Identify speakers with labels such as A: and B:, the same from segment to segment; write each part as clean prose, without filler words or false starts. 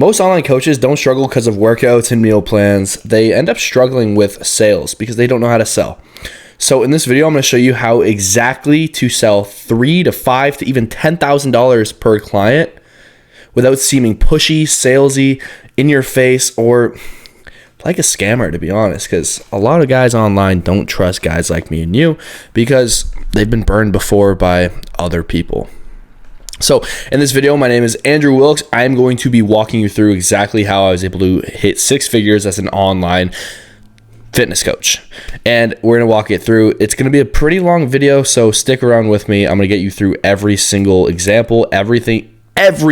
A: Most online coaches don't struggle because of workouts and meal plans. They end up struggling with sales because they don't know how to sell. So in this video, I'm going to show you how exactly to sell $3,000 to $5,000 to even $10,000 per client without seeming pushy, salesy, in your face, or like a scammer, to be honest, because a lot of guys online don't trust guys like me and you because they've been burned before by other people. So in this video, my name is Andrew Wilkes. I am going to be walking you through exactly how I was able to hit 6 figures as an online fitness coach. And we're going to walk it through. It's going to be a pretty long video, so stick around with me. I'm going to get you through every single example, every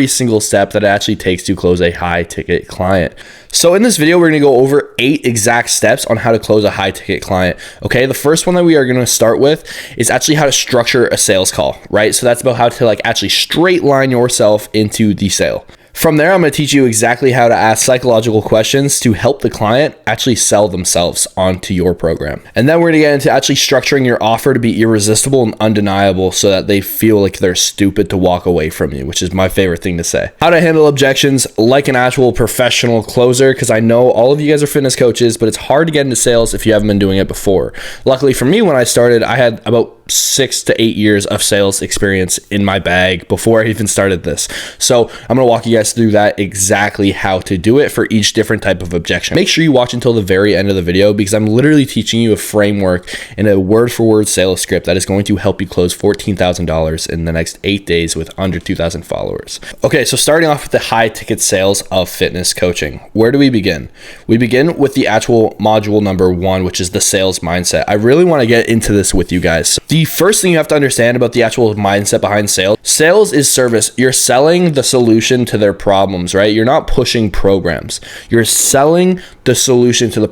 A: single step that it actually takes to close a high ticket client. So in this video, we're going to go over 8 exact steps on how to close a high ticket client. Okay. The first one that we are going to start with is actually how to structure a sales call, right? So that's about how to actually straight line yourself into the sale. From there, I'm going to teach you exactly how to ask psychological questions to help the client actually sell themselves onto your program. And then we're going to get into actually structuring your offer to be irresistible and undeniable so that they feel like they're stupid to walk away from you, which is my favorite thing to say. How to handle objections like an actual professional closer, because I know all of you guys are fitness coaches, but it's hard to get into sales if you haven't been doing it before. Luckily for me, when I started, I had about 6 to 8 years of sales experience in my bag before I even started this. So I'm going to walk you guys through that, exactly how to do it for each different type of objection. Make sure you watch until the very end of the video because I'm literally teaching you a framework and a word for word sales script that is going to help you close $14,000 in the next 8 days with under 2,000 followers. Okay, so starting off with the high ticket sales of fitness coaching. Where do we begin? We begin with the actual module number 1, which is the sales mindset. I really want to get into this with you guys. The first thing you have to understand about the actual mindset behind sales is service. You're selling the solution to their problems, right? You're not pushing programs. You're selling the solution to the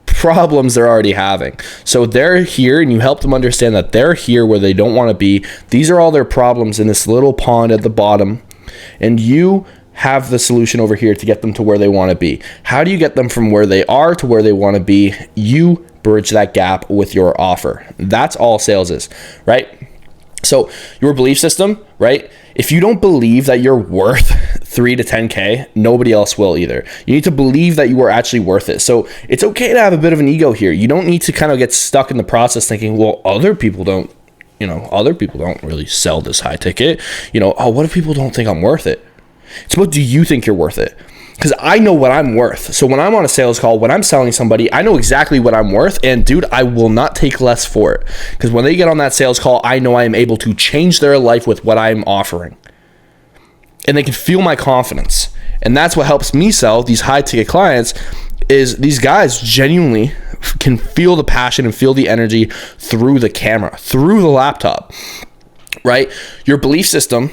A: problems they're already having. So they're here and you help them understand that they're here where they don't want to be. These are all their problems in this little pond at the bottom, and you have the solution over here to get them to where they want to be. How do you get them from where they are to where they want to be? You bridge that gap with your offer. That's all sales is, right? So your belief system, right? If you don't believe that you're worth 3 to 10K, nobody else will either. You need to believe that you are actually worth it. So it's okay to have a bit of an ego here. You don't need to kind of get stuck in the process thinking, well, other people don't really sell this high ticket. Oh, what if people don't think I'm worth it? It's about, do you think you're worth it? Because I know what I'm worth. So when I'm on a sales call, when I'm selling somebody, I know exactly what I'm worth. And dude, I will not take less for it. Because when they get on that sales call, I know I am able to change their life with what I'm offering. And they can feel my confidence. And that's what helps me sell these high ticket clients, is these guys genuinely can feel the passion and feel the energy through the camera, through the laptop, right? Your belief system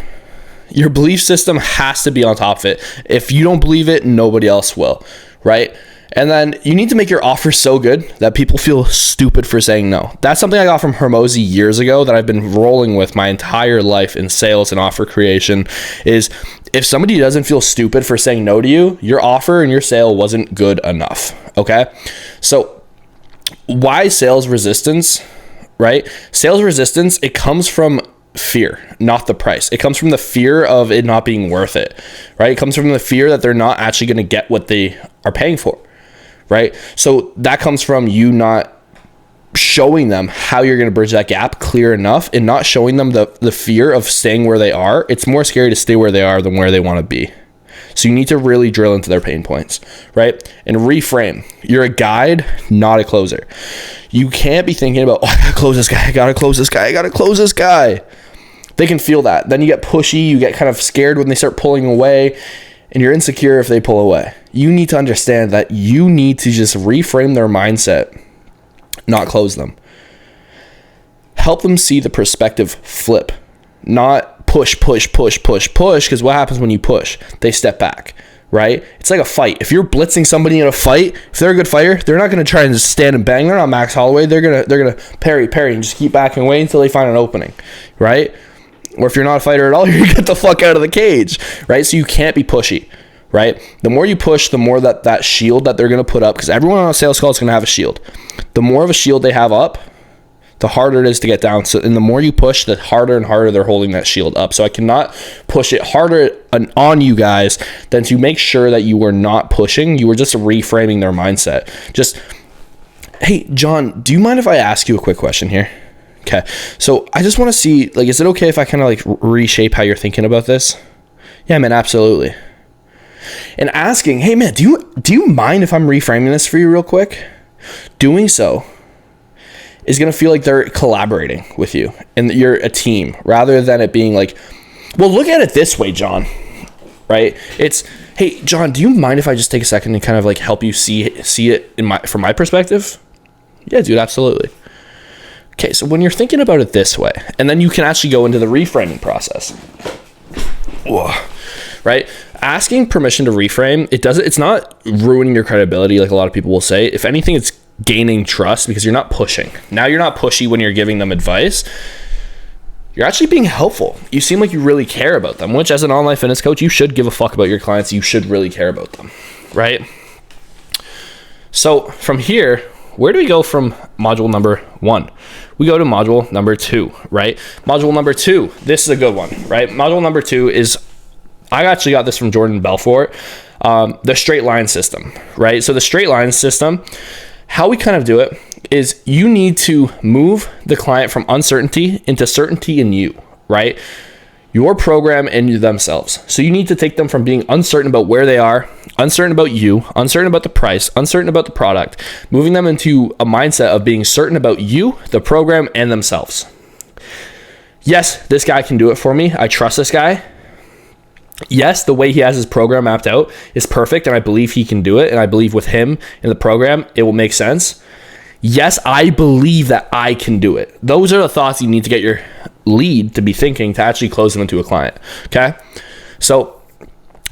A: has to be on top of it. If you don't believe it, nobody else will, right? And then you need to make your offer so good that people feel stupid for saying no. That's something I got from Hermosi years ago that I've been rolling with my entire life in sales and offer creation, is if somebody doesn't feel stupid for saying no to you, your offer and your sale wasn't good enough, okay? So why sales resistance, right? Sales resistance, it comes from fear, not the price. It comes from the fear of it not being worth it, right? It comes from the fear that they're not actually going to get what they are paying for, right? So that comes from you not showing them how you're going to bridge that gap clear enough, and not showing them the fear of staying where they are. It's more scary to stay where they are than where they want to be. So you need to really drill into their pain points, right? And reframe. You're a guide, not a closer. You can't be thinking about, oh, I gotta close this guy, I gotta close this guy, I gotta close this guy. They can feel that. Then you get pushy, you get kind of scared when they start pulling away, and you're insecure if they pull away. You need to understand that you need to just reframe their mindset, not close them. Help them see the perspective flip, not push, because what happens when you push? They step back, right? It's like a fight. If you're blitzing somebody in a fight, if they're a good fighter, they're not going to try and just stand and bang. They're not Max Holloway. They're going to parry and just keep backing away until they find an opening, right? Or if you're not a fighter at all, you get the fuck out of the cage, right? So you can't be pushy, right? The more you push, the more that shield that they're going to put up, because everyone on a sales call is going to have a shield. The more of a shield they have up, the harder it is to get down. So, and the more you push, the harder and harder they're holding that shield up. So I cannot push it harder on you guys than to make sure that you were not pushing. You were just reframing their mindset. Just, hey, John, do you mind if I ask you a quick question here? Okay. So I just want to see, like, is it okay if I kind of like reshape how you're thinking about this? Yeah, man, absolutely. And asking, hey man, do you mind if I'm reframing this for you real quick? Doing so is going to feel like they're collaborating with you and that you're a team, rather than it being like, well, look at it this way, John, right? It's, hey, John, do you mind if I just take a second and kind of like help you see it from my perspective? Yeah, dude, absolutely. Okay, so when you're thinking about it this way, and then you can actually go into the reframing process. Whoa, right? Asking permission to reframe, it's not ruining your credibility like a lot of people will say. If anything, it's gaining trust because you're not pushing. Now you're not pushy when you're giving them advice. You're actually being helpful. You seem like you really care about them, which as an online fitness coach, you should give a fuck about your clients. You should really care about them, right? So from here, where do we go from module number 1? We go to module number 2, right? Module number 2, this is a good one, right? Module number 2 is, I actually got this from Jordan Belfort, the straight line system, right? So the straight line system, how we kind of do it is you need to move the client from uncertainty into certainty in you, right? Your program and themselves. So you need to take them from being uncertain about where they are, uncertain about you, uncertain about the price, uncertain about the product, moving them into a mindset of being certain about you, the program, and themselves. Yes, this guy can do it for me. I trust this guy. Yes, the way he has his program mapped out is perfect, and I believe he can do it, and I believe with him in the program, it will make sense. Yes, I believe that I can do it. Those are the thoughts you need to get your lead to be thinking to actually close them into a client, okay? So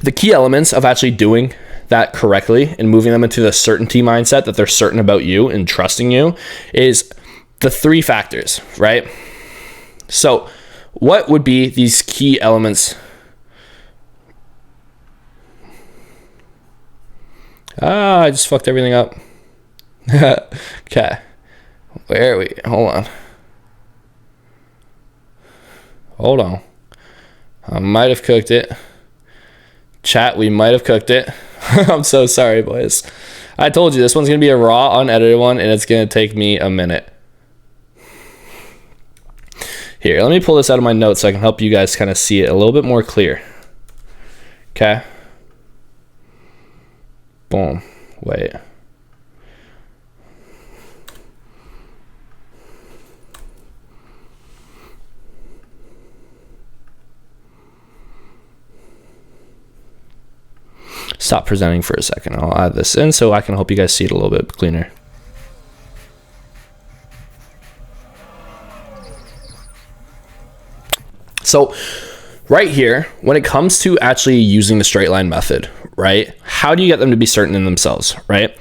A: the key elements of actually doing that correctly and moving them into the certainty mindset that they're certain about you and trusting you is the 3 factors, right? So what would be these key elements? I just fucked everything up. Okay. Where are we? Hold on. I might have cooked it. Chat, we might have cooked it. I'm so sorry, boys. I told you this one's going to be a raw, unedited one, and it's going to take me a minute. Here, let me pull this out of my notes so I can help you guys kind of see it a little bit more clear. Okay. Boom. Wait. Stop presenting for a second. I'll add this in so I can help you guys see it a little bit cleaner. So right here, when it comes to actually using the straight line method, right? How do you get them to be certain in themselves, right?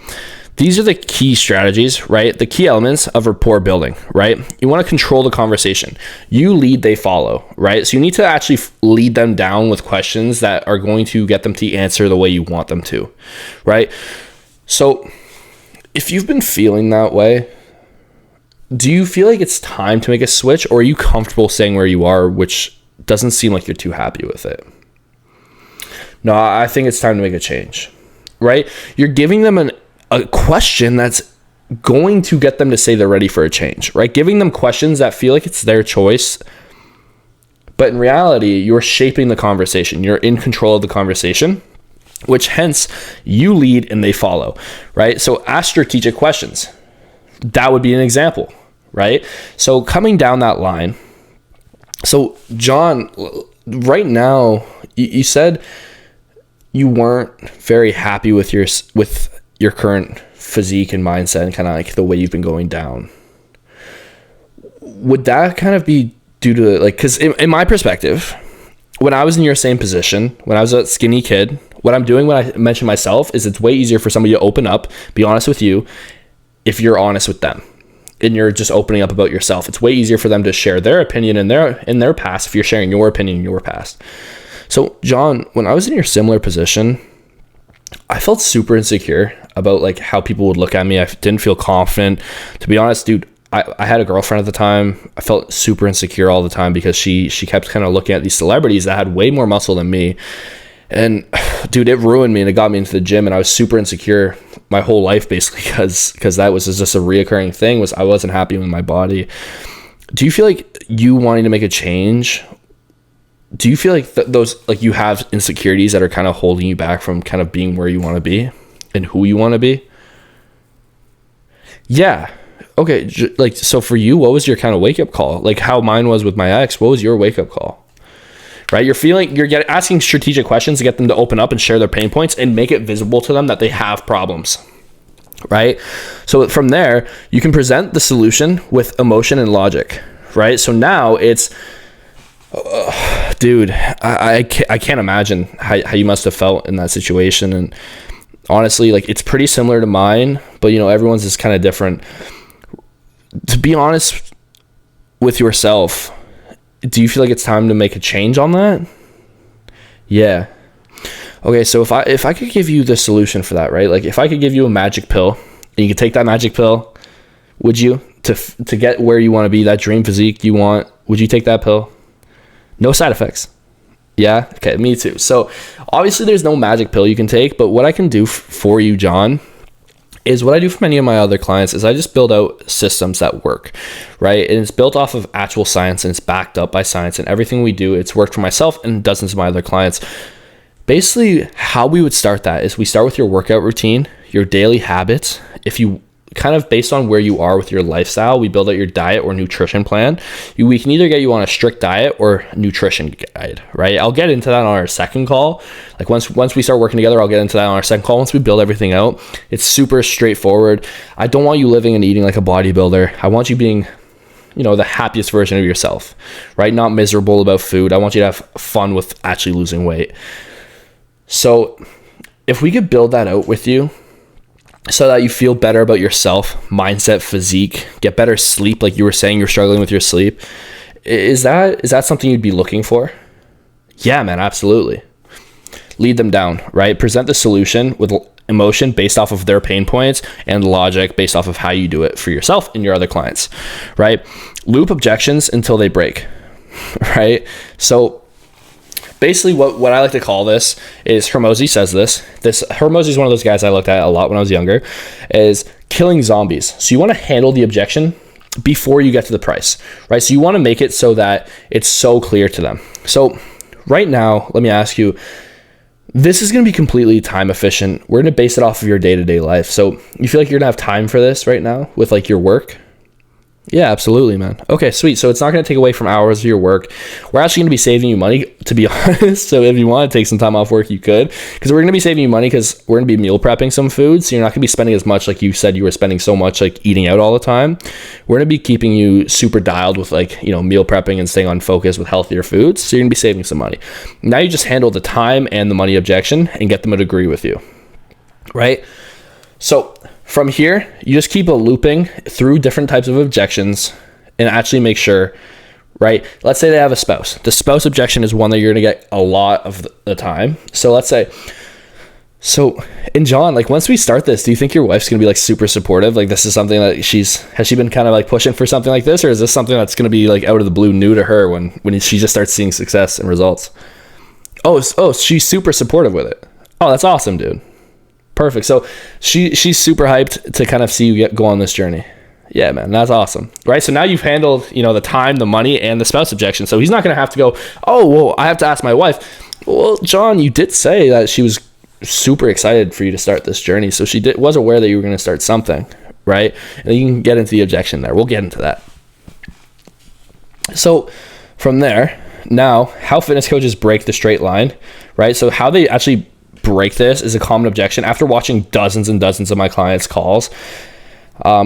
A: These are the key strategies, right? The key elements of rapport building, right? You want to control the conversation. You lead, they follow, right? So you need to actually lead them down with questions that are going to get them to answer the way you want them to, right? So if you've been feeling that way, do you feel like it's time to make a switch, or are you comfortable staying where you are, which doesn't seem like you're too happy with it? No, I think it's time to make a change, right? You're giving them a question that's going to get them to say they're ready for a change, right? Giving them questions that feel like it's their choice, but in reality, you're shaping the conversation. You're in control of the conversation, which hence you lead and they follow, right? So ask strategic questions. That would be an example, right? So coming down that line. So John, right now, you said you weren't very happy with your current physique and mindset and kind of like the way you've been going down. Would that kind of be due to like, because in my perspective, when I was in your same position, when I was a skinny kid, what I'm doing when I mention myself is it's way easier for somebody to open up, be honest with you, if you're honest with them and you're just opening up about yourself. It's way easier for them to share their opinion in their past if you're sharing your opinion in your past. So John, when I was in your similar position, I felt super insecure about like how people would look at me. I didn't feel confident. To be honest, dude, I had a girlfriend at the time. I felt super insecure all the time because she kept kind of looking at these celebrities that had way more muscle than me. And dude, it ruined me, and it got me into the gym, and I was super insecure my whole life basically because that was just a reoccurring thing, was I wasn't happy with my body. Do you feel like you wanting to make a change, do you feel like those, like, you have insecurities that are kind of holding you back from kind of being where you want to be and who you want to be? Yeah. Okay. Like, so for you, what was your kind of wake up call? Like how mine was with my ex, what was your wake up call? Right? You're asking strategic questions to get them to open up and share their pain points and make it visible to them that they have problems. Right? So from there, you can present the solution with emotion and logic. Right? So now it's, dude, I can't imagine how you must have felt in that situation. And honestly, like, it's pretty similar to mine, but you know, everyone's is kind of different. To be honest with yourself, do you feel like it's time to make a change on that? Yeah. Okay, so if I could give you the solution for that, right? Like, if I could give you a magic pill and you could take that magic pill, would you, to get where you want to be, that dream physique you want, would you take that pill? No side effects. Yeah. Okay. Me too. So obviously there's no magic pill you can take, but what I can do for you, John, is what I do for many of my other clients is I just build out systems that work, right? And it's built off of actual science, and it's backed up by science, and everything we do, it's worked for myself and dozens of my other clients. Basically, how we would start that is we start with your workout routine, your daily habits. If you kind of, based on where you are with your lifestyle, we build out your diet or nutrition plan. We can either get you on a strict diet or nutrition guide, right? I'll get into that on our second call. Like once we start working together, I'll get into that on our second call. Once we build everything out, it's super straightforward. I don't want you living and eating like a bodybuilder. I want you being, you know, the happiest version of yourself, right? Not miserable about food. I want you to have fun with actually losing weight. So if we could build that out with you, so that you feel better about yourself, mindset, physique, get better sleep, like you were saying you're struggling with your sleep, is that something you'd be looking for? Yeah, man, absolutely. Lead them down, right? Present the solution with emotion based off of their pain points and logic based off of how you do it for yourself and your other clients, right? Loop objections until they break, right? So basically what I like to call this is, Hormozi says Hormozi is one of those guys I looked at a lot when I was younger, is killing zombies. So you want to handle the objection before you get to the price, right? So you want to make it so that it's so clear to them. So right now, let me ask you, this is going to be completely time efficient. We're going to base it off of your day-to-day life. So you feel like you're going to have time for this right now with like your work? Yeah, absolutely, man. Okay, sweet. So it's not going to take away from hours of your work. We're actually going to be saving you money, to be honest. So if you want to take some time off work, you could, because we're going to be saving you money because we're going to be meal prepping some food. So you're not going to be spending as much, like you said you were spending so much like eating out all the time. We're going to be keeping you super dialed with, like, you know, meal prepping and staying on focus with healthier foods. So you're going to be saving some money. Now you just handle the time and the money objection and get them to agree with you, right? So from here, you just keep looping through different types of objections and actually make sure, right? Let's say they have a spouse. The spouse objection is one that you're going to get a lot of the time. So let's say, and John, like, once we start this, do you think your wife's going to be like super supportive? Like, this is something that has she been kind of like pushing for something like this? Or is this something that's going to be like out of the blue new to her when she just starts seeing success and results? Oh, she's super supportive with it. Oh, that's awesome, dude. Perfect. So she's super hyped to kind of see you go on this journey. Yeah, man, that's awesome. Right. So now you've handled, you know, the time, the money, and the spouse objection. So he's not going to have to go, oh, well, I have to ask my wife. Well, John, you did say that she was super excited for you to start this journey. So she was aware that you were going to start something, right? And you can get into the objection there. We'll get into that. So from there, now how fitness coaches break the straight line, right? So how they actually break this is a common objection. After watching dozens and dozens of my clients' calls,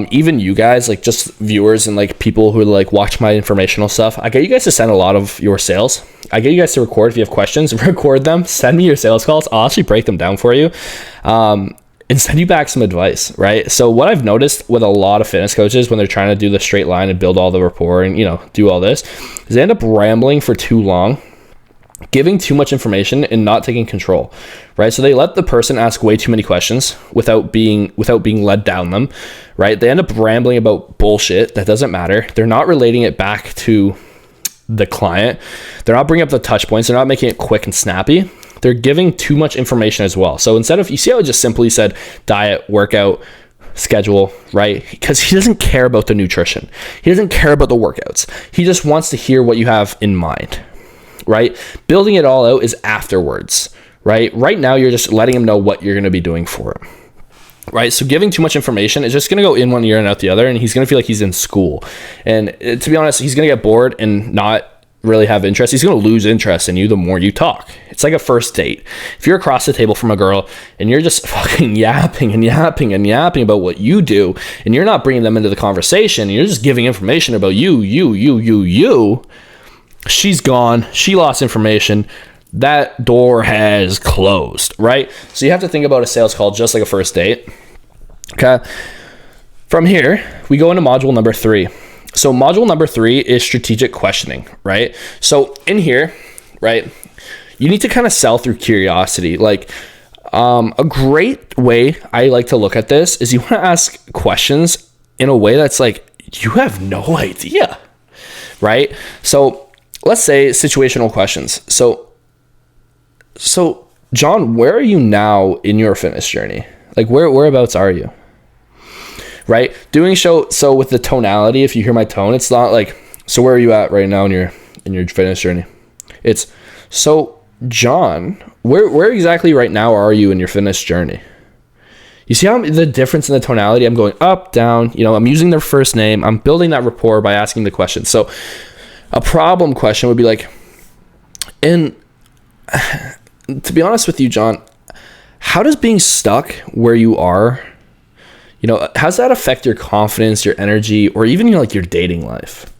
A: even you guys, like just viewers and like people who like watch my informational stuff, I get you guys to send a lot of your sales. I get you guys to record. If you have questions, record them, send me your sales calls. I'll actually break them down for you, and send you back some advice, right? So what I've noticed with a lot of fitness coaches when they're trying to do the straight line and build all the rapport and, you know, do all this, is they end up rambling for too long. giving too much information and not taking control, right? So they let the person ask way too many questions without being led down them, right? They end up rambling about bullshit that doesn't matter. They're not relating it back to the client. They're not bringing up the touch points. They're not making it quick and snappy. They're giving too much information as well. So instead of, you see how it just simply said diet, workout, schedule, right? Because he doesn't care about the nutrition. He doesn't care about the workouts. He just wants to hear what you have in mind, right? Building it all out is afterwards, right? Right now, you're just letting him know what you're going to be doing for him, right? So giving too much information is just going to go in one ear and out the other, and he's going to feel like he's in school. And to be honest, he's going to get bored and not really have interest. He's going to lose interest in you the more you talk. It's like a first date. If you're across the table from a girl and you're just fucking yapping about what you do, and you're not bringing them into the conversation, and you're just giving information about you, she's gone. She lost information. That door has closed, right? So you have to think about a sales call just like a first date. Okay. From here, we go into module number 3. So module number 3 is strategic questioning, right? So in here, right, you need to kind of sell through curiosity. Like a great way I like to look at this is you want to ask questions in a way that's like, you have no idea, right? So let's say situational questions. So John, where are you now in your fitness journey? Like whereabouts are you? Right? So with the tonality, if you hear my tone, it's not like, so where are you at right now in your fitness journey? It's, so John, where exactly right now are you in your fitness journey? You see how the difference in the tonality? I'm going up, down, I'm using their first name. I'm building that rapport by asking the question. So a problem question would be like, and to be honest with you, John, how does being stuck where you are, how does that affect your confidence, your energy, or even your dating life?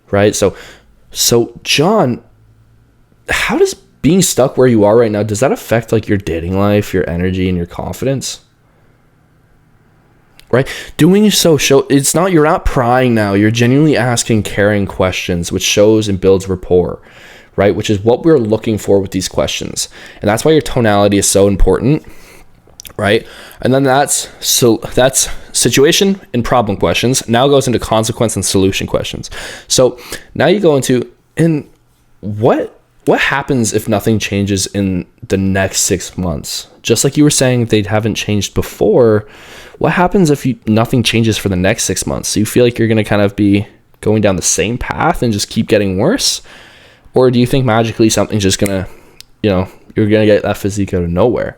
A: Right? So John, how does being stuck where you are right now, does that affect your dating life, your energy, and your confidence? Right? Doing so it's not, you're not prying now. You're genuinely asking caring questions, which shows and builds rapport, right? Which is what we're looking for with these questions. And that's why your tonality is so important. Right? And then that's situation and problem questions. Now goes into consequence and solution questions. So now you go into, and what happens if nothing changes in the next 6 months? Just like you were saying, they haven't changed before. What happens if nothing changes for the next 6 months? So you feel like you're going to kind of be going down the same path and just keep getting worse? Or do you think magically something's just going to, you're going to get that physique out of nowhere?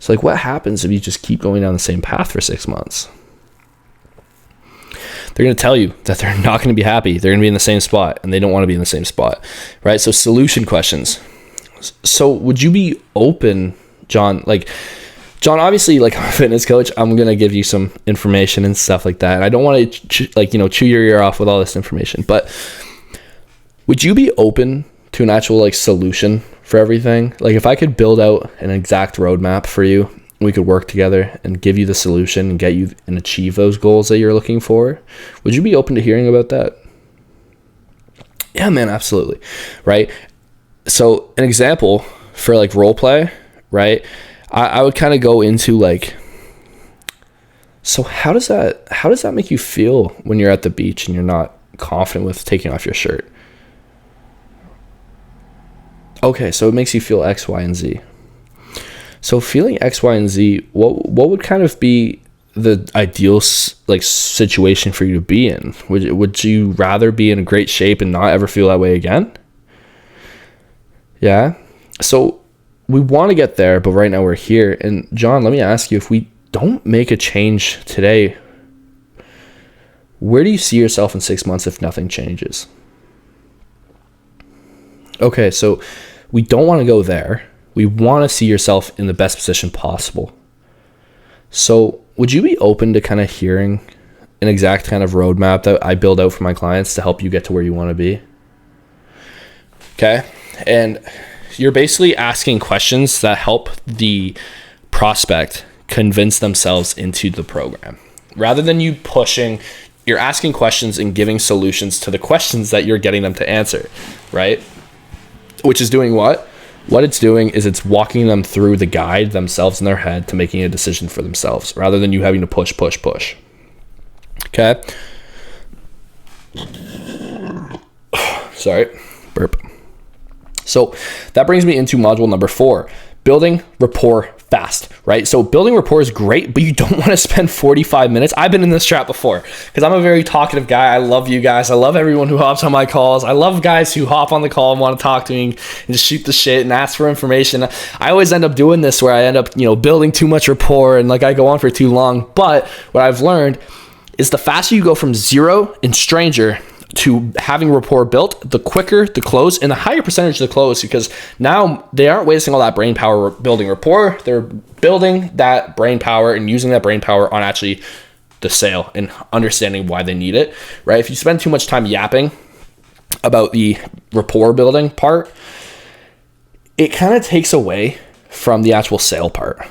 A: So what happens if you just keep going down the same path for 6 months? They're going to tell you that they're not going to be happy. They're going to be in the same spot, and they don't want to be in the same spot, right? So solution questions. So would you be open, John? John, obviously, I'm a fitness coach, I'm going to give you some information and stuff like that. And I don't want to, chew your ear off with all this information. But would you be open to an actual solution for everything? If I could build out an exact roadmap for you, we could work together and give you the solution and get you and achieve those goals that you're looking for. Would you be open to hearing about that? Yeah, man, absolutely. Right. So an example for role play, right? I would kind of go into so how does that make you feel when you're at the beach and you're not confident with taking off your shirt? Okay, so it makes you feel X, Y, and Z. So feeling X, Y, and Z, what would kind of be the ideal situation for you to be in? Would you rather be in a great shape and not ever feel that way again? Yeah. So we want to get there, but right now we're here. And John, let me ask you, if we don't make a change today, where do you see yourself in 6 months if nothing changes? Okay, so we don't want to go there. We want to see yourself in the best position possible. So would you be open to kind of hearing an exact kind of roadmap that I build out for my clients to help you get to where you want to be? Okay. And you're basically asking questions that help the prospect convince themselves into the program. Rather than you pushing, you're asking questions and giving solutions to the questions that you're getting them to answer, right? which is doing what? What it's doing is it's walking them through the guide themselves in their head to making a decision for themselves rather than you having to push. Okay. Sorry, burp. So that brings me into module number 4, building rapport fast, right? So building rapport is great, but you don't want to spend 45 minutes. I've been in this trap before because I'm a very talkative guy. I love you guys. I love everyone who hops on my calls. I love guys who hop on the call and want to talk to me and just shoot the shit and ask for information. I always end up doing this where I end up, building too much rapport and like I go on for too long. But what I've learned is the faster you go from zero and stranger to having rapport built, the quicker the close and the higher percentage of the close, because now they aren't wasting all that brain power building rapport. They're building that brain power and using that brain power on actually the sale and understanding why they need it, right? If you spend too much time yapping about the rapport building part, it kind of takes away from the actual sale part.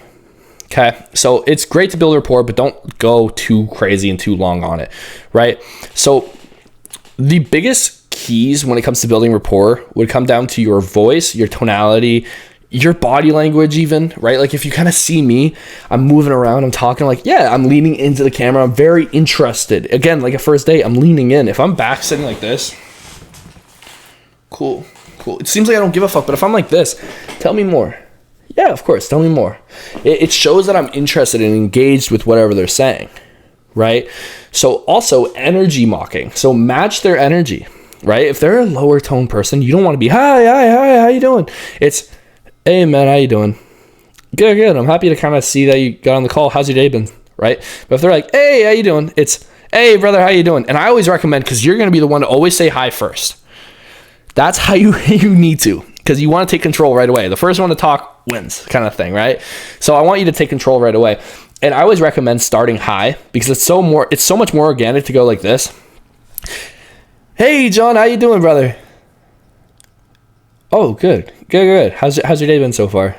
A: Okay, so it's great to build rapport, but don't go too crazy and too long on it, right? So the biggest keys when it comes to building rapport would come down to your voice, your tonality, your body language even, right? Like if you kind of see me, I'm moving around, I'm talking like, yeah, I'm leaning into the camera. I'm very interested. Again, like a first date, I'm leaning in. If I'm back sitting like this, cool. It seems like I don't give a fuck, but if I'm like this, tell me more. Yeah, of course, tell me more. It shows that I'm interested and engaged with whatever they're saying, right? So also energy mocking. So match their energy, right? If they're a lower tone person, you don't want to be, hi, how you doing? It's, hey man, how you doing? Good. I'm happy to kind of see that you got on the call. How's your day been, right? But if they're like, hey, how you doing? It's, hey brother, how you doing? And I always recommend, because you're going to be the one to always say hi first. That's how you need to, because you want to take control right away. The first one to talk wins kind of thing, right? So I want you to take control right away. And I always recommend starting high because it's so much more organic to go like this. Hey John, how you doing, brother? Oh, good. How's your day been so far?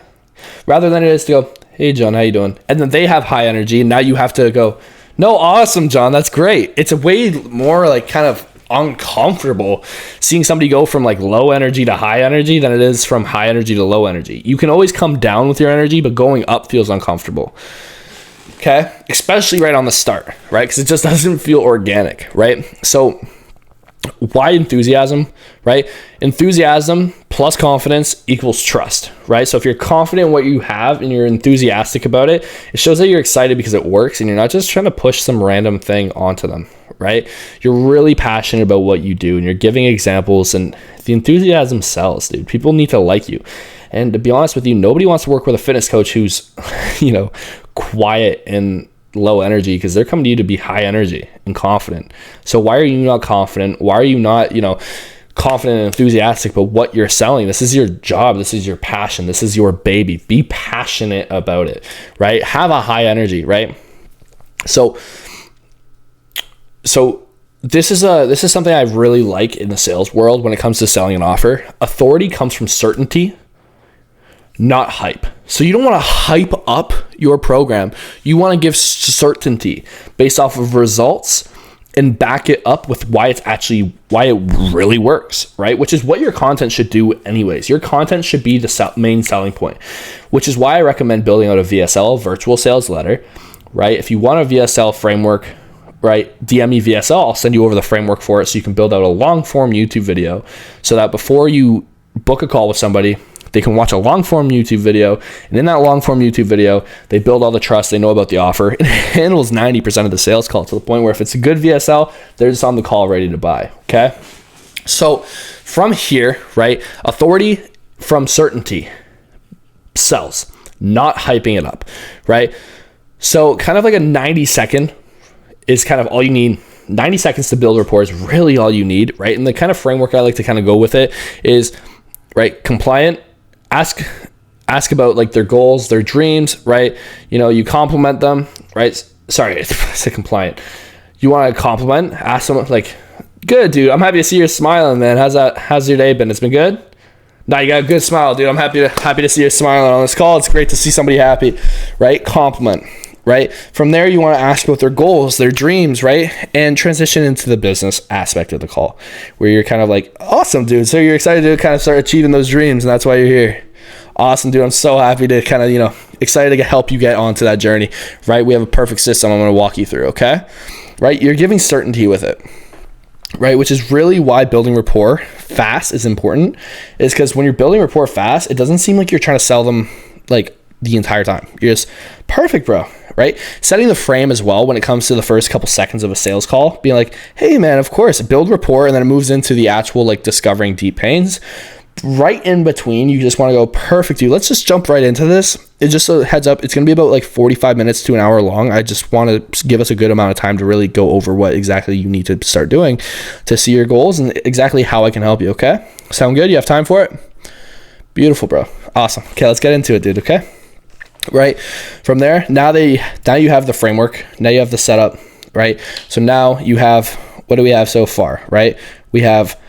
A: Rather than it is to go, hey John, how you doing? And then they have high energy and now you have to go, no, awesome John, that's great. It's a way more like kind of uncomfortable seeing somebody go from like low energy to high energy than it is from high energy to low energy. You can always come down with your energy, but going up feels uncomfortable. Okay, especially right on the start, right? Because it just doesn't feel organic, right? So why enthusiasm, right? Enthusiasm plus confidence equals trust, right? So if you're confident in what you have and you're enthusiastic about it, it shows that you're excited because it works and you're not just trying to push some random thing onto them, right? You're really passionate about what you do and you're giving examples, and the enthusiasm sells, dude. People need to like you. And to be honest with you, nobody wants to work with a fitness coach who's, quiet and low energy, because they're coming to you to be high energy and confident. So why are you not confident? Why are you not, confident and enthusiastic about what you're selling? This is your job. This is your passion. This is your baby. Be passionate about it, right? Have a high energy, right? So this is something I really like in the sales world when it comes to selling an offer. Authority comes from certainty, not hype. So you don't want to hype up your program. You want to give certainty based off of results and back it up with why it really works, right? Which is what your content should do anyways. Your content should be the main selling point, which is why I recommend building out a VSL, virtual sales letter, right? If you want a VSL framework, right, DM me VSL, I'll send you over the framework for it so you can build out a long form YouTube video so that before you book a call with somebody, they can watch a long form YouTube video, and in that long form YouTube video, they build all the trust, they know about the offer. It handles 90% of the sales call to the point where if it's a good VSL, they're just on the call ready to buy, okay? So from here, right, authority from certainty sells, not hyping it up, right? So kind of like a 90-second is kind of all you need. 90 seconds to build rapport is really all you need, right? And the kind of framework I like to kind of go with it is, right, compliant. Ask about like their goals, their dreams, right? You compliment them, right? Sorry, I said compliant. You want to compliment, ask them like, good dude, I'm happy to see you're smiling, man. How's your day been? It's been good? No, you got a good smile, dude. I'm happy to see you smiling on this call. It's great to see somebody happy, right? Compliment. right? From there, you want to ask about their goals, their dreams, right? And transition into the business aspect of the call, where you're kind of like, awesome, dude. So you're excited to kind of start achieving those dreams, and that's why you're here. Awesome, dude. I'm so happy to kind of, excited to help you get onto that journey, right? We have a perfect system I'm going to walk you through, okay? Right? You're giving certainty with it, right? Which is really why building rapport fast is important, is because when you're building rapport fast, it doesn't seem like you're trying to sell them like the entire time. You're just perfect, bro, right? Setting the frame as well when it comes to the first couple seconds of a sales call, being like, hey man, of course, build rapport, and then it moves into the actual like discovering deep pains. Right in between, you just want to go, perfect, dude, let's just jump right into this. It's just a heads up, it's going to be about like 45 minutes to an hour long. I just want to give us a good amount of time to really go over what exactly you need to start doing to see your goals and exactly how I can help you, okay? Sound good? You have time for it? Beautiful, bro. Awesome. Okay, let's get into it, dude, okay? Right? From there, now you have the framework. Now you have the setup, right? So now you have, what do we have so far, right? We have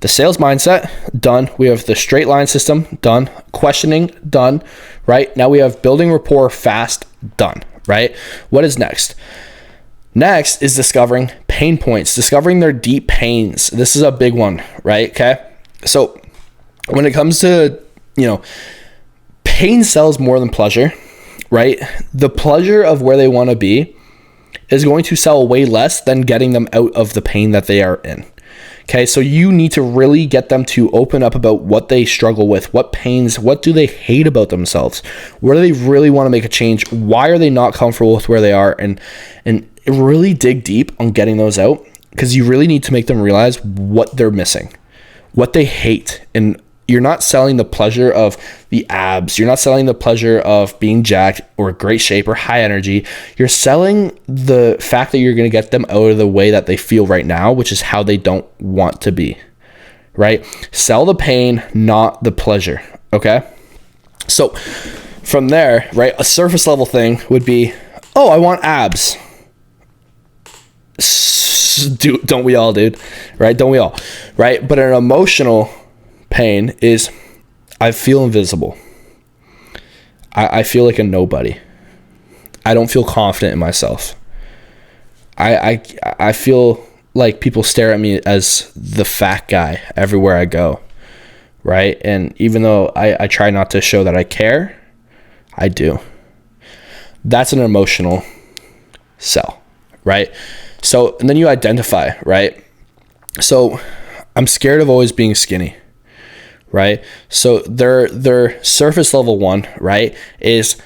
A: the sales mindset, done. We have the straight line system, done. Questioning, done, right? Now we have building rapport fast, done, right? What is next? Next is discovering pain points, discovering their deep pains. This is a big one, right? Okay. So when it comes to, pain sells more than pleasure, right? The pleasure of where they want to be is going to sell way less than getting them out of the pain that they are in. Okay, so you need to really get them to open up about what they struggle with, what pains, what do they hate about themselves, where do they really want to make a change, why are they not comfortable with where they are, and really dig deep on getting those out, because you really need to make them realize what they're missing, what they hate. And you're not selling the pleasure of the abs. You're not selling the pleasure of being jacked or great shape or high energy. You're selling the fact that you're going to get them out of the way that they feel right now, which is how they don't want to be, right? Sell the pain, not the pleasure, okay? So from there, right, a surface level thing would be, oh, I want abs. Don't we all, dude? Right? Don't we all? Right? But an emotional pain is, I feel invisible. I feel like a nobody. I don't feel confident in myself. I feel like people stare at me as the fat guy everywhere I go, right? And even though I try not to show that I care, I do. That's an emotional sell, right? So, and then you identify, right? So I'm scared of always being skinny, right? So their surface level one, right, is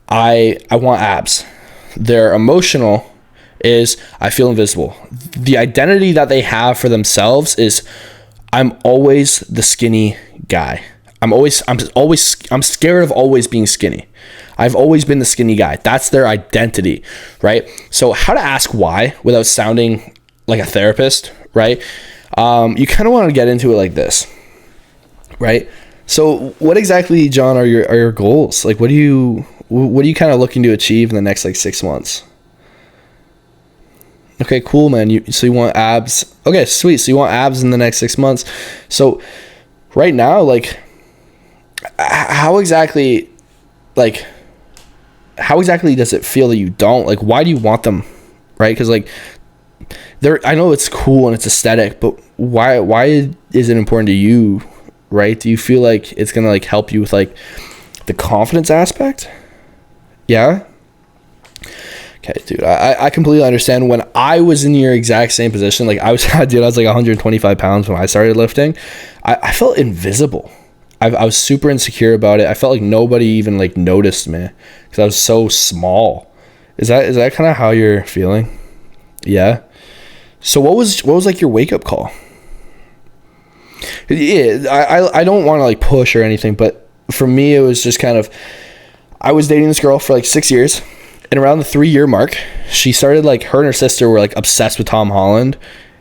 A: I want abs. Their emotional is I feel invisible. The identity that they have for themselves is I'm always the skinny guy. I'm scared of always being skinny. I've always been the skinny guy. That's their identity, right? So how to ask why without sounding like a therapist, right? You kind of want to get into it like this, right? So what exactly, John, are your goals? Like, what are you kind of looking to achieve in the next like 6 months? Okay, cool, man. So you want abs? Okay, sweet. So you want abs in the next 6 months. So right now, like, how exactly does it feel that you don't? Like, why do you want them, right? Because like, I know it's cool and it's aesthetic, but why is it important to you, right? Do you feel like it's gonna like help you with like the confidence aspect? Yeah. Okay, dude, I completely understand. When I was in your exact same position, like I was like 125 pounds when I started lifting. I felt invisible. I was super insecure about it. I felt like nobody even like noticed me because I was so small. Is that kind of how you're feeling? Yeah. So what was like your wake up call? Yeah, I don't want to like push or anything, but for me it was just kind of, I was dating this girl for like 6 years, and around the 3-year mark, she started like, her and her sister were like obsessed with Tom Holland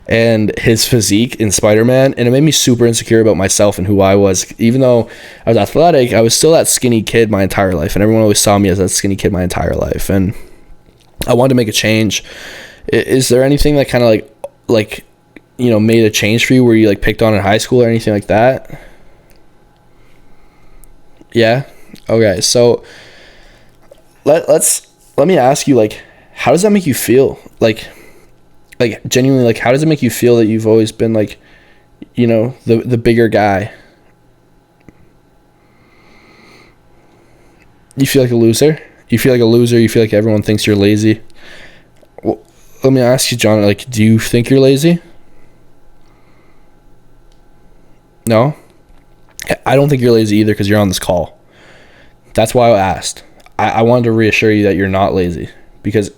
A: and his physique in Spider-Man, and it made me super insecure about myself and who I was. Even though I was athletic, I was still that skinny kid my entire life, and everyone always saw me as that skinny kid my entire life, and I wanted to make a change. Is there anything that kind of like made a change for you where you like picked on in high school or anything like that? Yeah. Okay, so let's let me ask you, like, how does that make you feel? Like genuinely, like, how does it make you feel that you've always been, like, you know, the bigger guy? You feel like a loser? You feel like a loser? You feel like everyone thinks you're lazy? Well, let me ask you, John, like, do you think you're lazy? No? I don't think you're lazy either, because you're on this call. That's why I asked. I wanted to reassure you that you're not lazy, because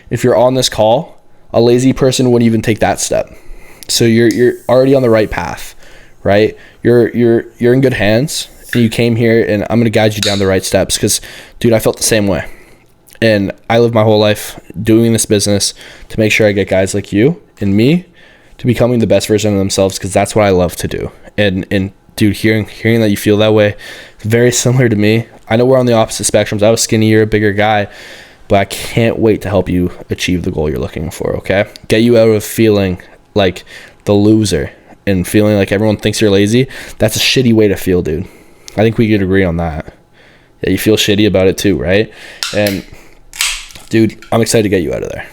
A: if you're on this call, a lazy person wouldn't even take that step. So you're already on the right path, right? You're in good hands, and you came here, and I'm going to guide you down the right steps, because, dude, I felt the same way. And I lived my whole life doing this business to make sure I get guys like you and me to becoming the best version of themselves, because that's what I love to do. And dude, hearing that you feel that way, very similar to me. I know we're on the opposite spectrums. I was skinny, you're a bigger guy, but I can't wait to help you achieve the goal you're looking for, okay? Get you out of feeling like the loser and feeling like everyone thinks you're lazy. That's a shitty way to feel, dude. I think we could agree on that. Yeah, you feel shitty about it too, right? And dude, I'm excited to get you out of there.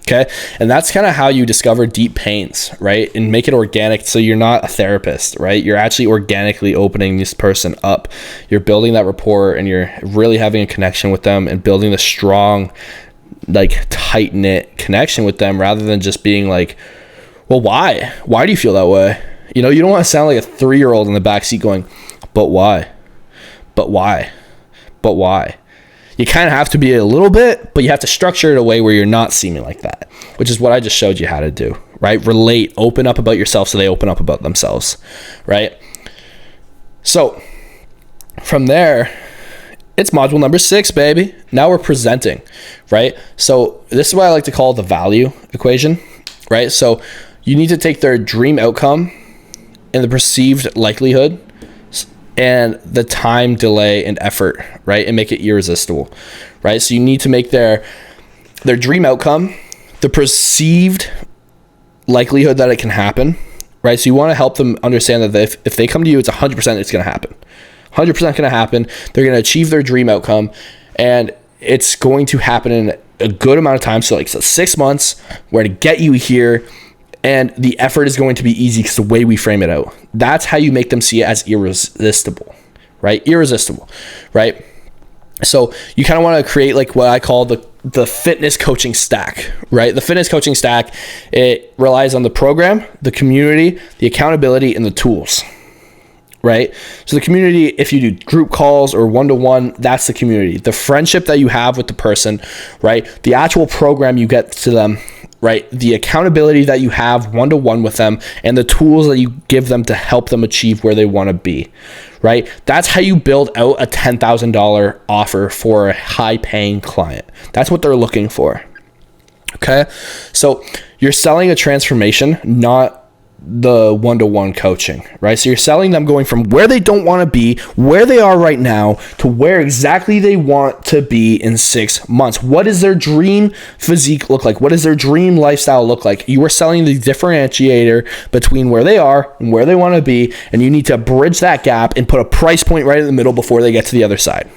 A: Okay. And that's kind of how you discover deep pains, right? And make it organic. So you're not a therapist, right? You're actually organically opening this person up. You're building that rapport, and you're really having a connection with them and building the strong, like, tight knit connection with them, rather than just being like, well, why? Why do you feel that way? You know, you don't want to sound like a 3-year-old in the backseat going, but why? But why? But why? You kind of have to be a little bit, but you have to structure it in a way where you're not seeming like that, which is what I just showed you how to do, right? Relate, open up about yourself so they open up about themselves, right? So from there, it's module number 6, baby. Now we're presenting, right? So this is what I like to call the value equation, right? So you need to take their dream outcome and the perceived likelihood and the time, delay, and effort, right? And make it irresistible, right? So you need to make their dream outcome, the perceived likelihood that it can happen, right? So you want to help them understand that if they come to you, it's 100% it's going to happen. 100% going to happen. They're going to achieve their dream outcome, and it's going to happen in a good amount of time. So 6 months, we're to get you here, and the effort is going to be easy because the way we frame it out. That's how you make them see it as irresistible, right? Irresistible, right? So you kind of want to create like what I call the fitness coaching stack, right? The fitness coaching stack, it relies on the program, the community, the accountability, and the tools, right? So the community, if you do group calls or one-to-one, that's the community. The friendship that you have with the person, right? The actual program you get to them, right? The accountability that you have one-to-one with them, and the tools that you give them to help them achieve where they want to be, right? That's how you build out a $10,000 offer for a high-paying client. That's what they're looking for, okay? So you're selling a transformation, not the one-to-one coaching, right? So you're selling them going from where they don't want to be, where they are right now, to where exactly they want to be in 6 months. What does their dream physique look like? What does their dream lifestyle look like? You are selling the differentiator between where they are and where they want to be, and you need to bridge that gap and put a price point right in the middle before they get to the other side.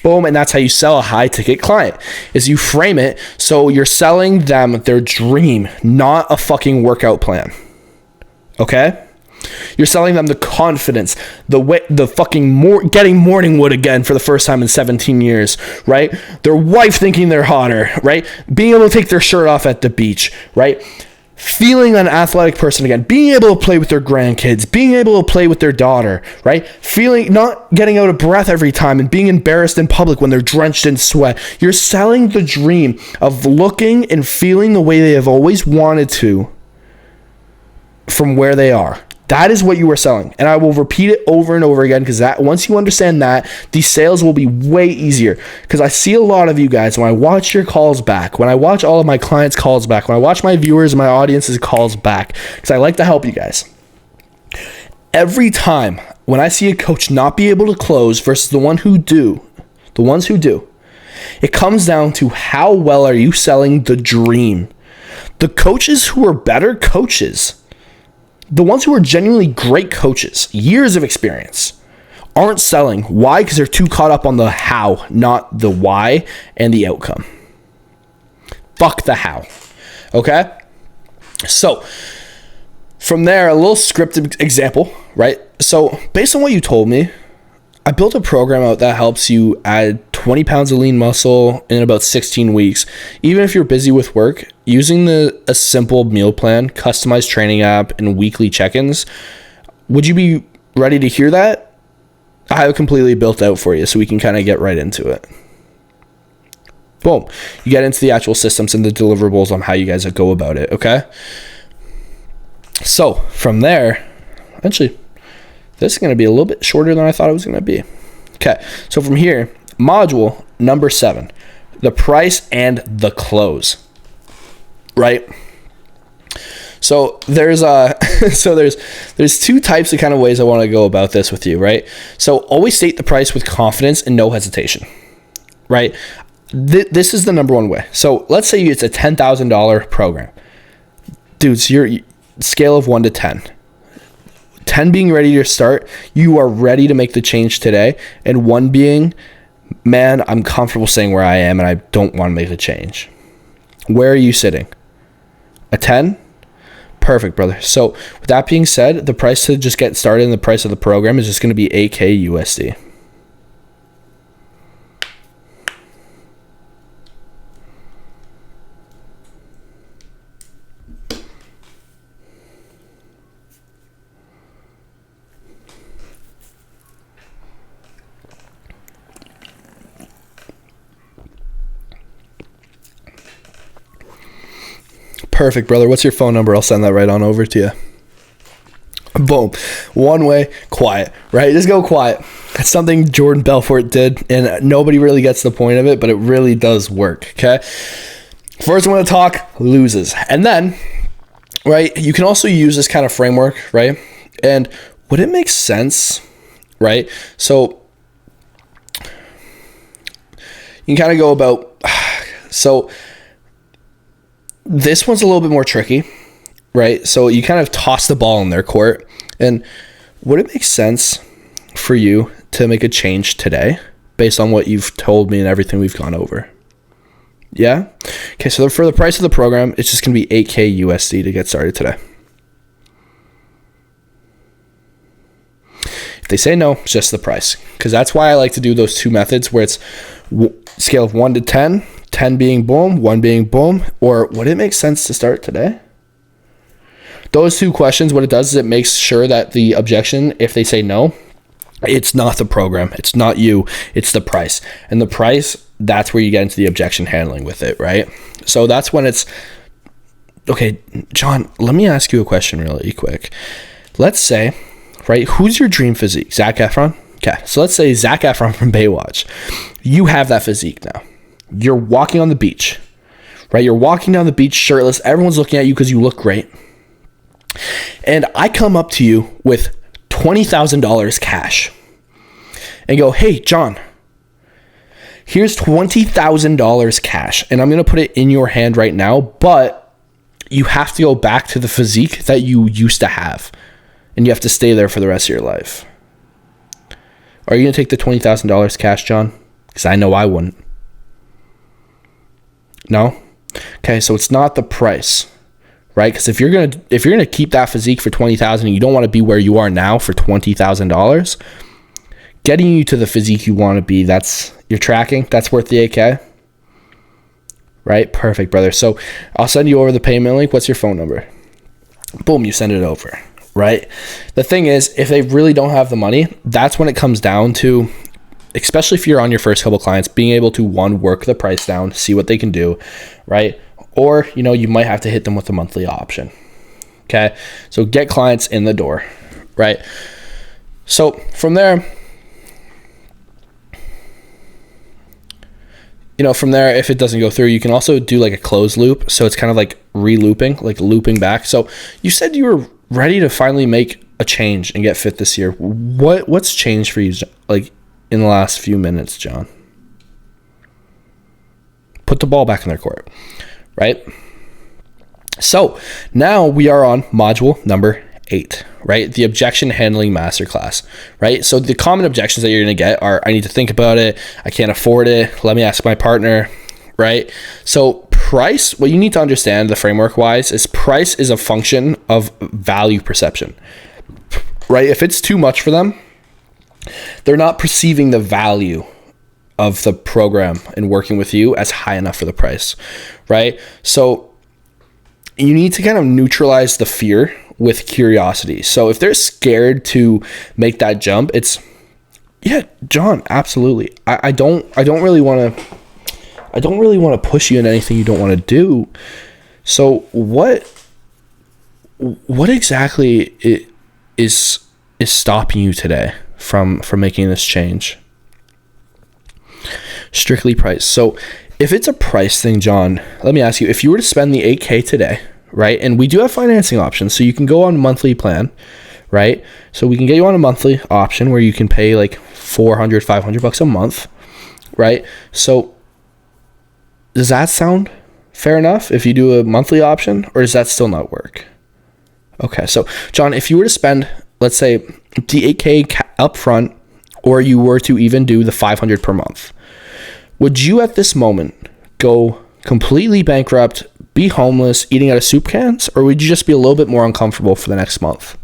A: Boom, and that's how you sell a high-ticket client, is you frame it so you're selling them their dream, not a fucking workout plan, okay? You're selling them the confidence, the fucking getting morning wood again for the first time in 17 years, right? Their wife thinking they're hotter, right? Being able to take their shirt off at the beach, right? Feeling an athletic person again, being able to play with their grandkids, being able to play with their daughter, right? Feeling, not getting out of breath every time and being embarrassed in public when they're drenched in sweat. You're selling the dream of looking and feeling the way they have always wanted to from where they are. That is what you are selling. And I will repeat it over and over again, because that once you understand that, these sales will be way easier. Because I see a lot of you guys, when I watch your calls back, when I watch all of my clients' calls back, when I watch my viewers and my audience's calls back, because I like to help you guys. Every time when I see a coach not be able to close versus the ones who do, it comes down to how well are you selling the dream. The coaches who are better coaches, the ones who are genuinely great coaches, years of experience, aren't selling. Why? Because they're too caught up on the how, not the why and the outcome. Fuck the how. Okay? So from there, a little scripted example, right? So based on what you told me, I built a program out that helps you add 20 pounds of lean muscle in about 16 weeks. Even if you're busy with work, using a simple meal plan, customized training app, and weekly check-ins. Would you be ready to hear that? I have it completely built out for you so we can kind of get right into it. Boom. You get into the actual systems and the deliverables on how you guys go about it, okay? So from there, actually, this is going to be a little bit shorter than I thought it was going to be. Okay, so from here, module number 7, the price and the close, right? So there's there's two types of kind of ways I want to go about this with you, right? So always state the price with confidence and no hesitation, right? This is the number one way. So let's say it's a $10,000 program. Dudes, your scale of 1 to 10. 10 being ready to start, you are ready to make the change today. And 1 being, man, I'm comfortable staying where I am and I don't want to make a change. Where are you sitting? A 10? Perfect, brother. So with that being said, the price to just get started and the price of the program is just going to be 8K USD. Perfect, brother. What's your phone number? I'll send that right on over to you. Boom. One way, quiet, right? Just go quiet. That's something Jordan Belfort did, and nobody really gets the point of it, but it really does work, okay? First one to talk loses. And then, right, you can also use this kind of framework, right? And would it make sense, right? So you can kind of go about, so this one's a little bit more tricky, right? So you kind of toss the ball in their court. And would it make sense for you to make a change today based on what you've told me and everything we've gone over? Yeah? Okay, so for the price of the program, it's just going to be 8K USD to get started today. If they say no, it's just the price. Because that's why I like to do those two methods where it's scale of 1 to 10. 10 being boom, 1 being boom, or would it make sense to start today? Those two questions, what it does is it makes sure that the objection, if they say no, it's not the program, it's not you, it's the price. And the price, that's where you get into the objection handling with it, right? So that's when it's, okay, John, let me ask you a question really quick. Let's say, right, who's your dream physique? Zac Efron? Okay, so let's say Zac Efron from Baywatch. You have that physique now. You're walking on the beach, right? You're walking down the beach shirtless. Everyone's looking at you because you look great. And I come up to you with $20,000 cash and go, hey, John, here's $20,000 cash. And I'm going to put it in your hand right now, but you have to go back to the physique that you used to have. And you have to stay there for the rest of your life. Are you going to take the $20,000 cash, John? Because I know I wouldn't. No? Okay, so it's not the price, right? Because if you're gonna keep that physique for $20,000 and you don't want to be where you are now for $20,000, getting you to the physique you want to be, that's you're tracking, that's worth the 8K, right? Perfect, brother. So I'll send you over the payment link. What's your phone number? Boom, you send it over, right? The thing is, if they really don't have the money, that's when it comes down to, especially if you're on your first couple clients, being able to, one, work the price down, see what they can do, right? Or, you might have to hit them with a monthly option. Okay. So get clients in the door, right? So from there, if it doesn't go through, you can also do like a closed loop. So it's kind of like re-looping, like looping back. So you said you were ready to finally make a change and get fit this year. What's changed for you, like, in the last few minutes, John? Put the ball back in their court, right? So now we are on module number 8, right? The objection handling masterclass, right? So the common objections that you're going to get are, I need to think about it. I can't afford it. Let me ask my partner, right? So price, what you need to understand the framework wise is price is a function of value perception, right? If it's too much for them, they're not perceiving the value of the program and working with you as high enough for the price, right? So you need to kind of neutralize the fear with curiosity. So if they're scared to make that jump, it's, yeah, John, absolutely. I don't really want to push you in anything you don't want to do. So what exactly is stopping you today from making this change? Strictly price. So if it's a price thing, John, let me ask you, if you were to spend the 8K today, right? And we do have financing options. So you can go on a monthly plan, right? So we can get you on a monthly option where you can pay like $400, $500 a month, right? So does that sound fair enough if you do a monthly option, or does that still not work? Okay. So John, if you were to spend, let's say the 8K upfront, or you were to even do the 500 per month, would you at this moment go completely bankrupt, be homeless, eating out of soup cans, or would you just be a little bit more uncomfortable for the next month?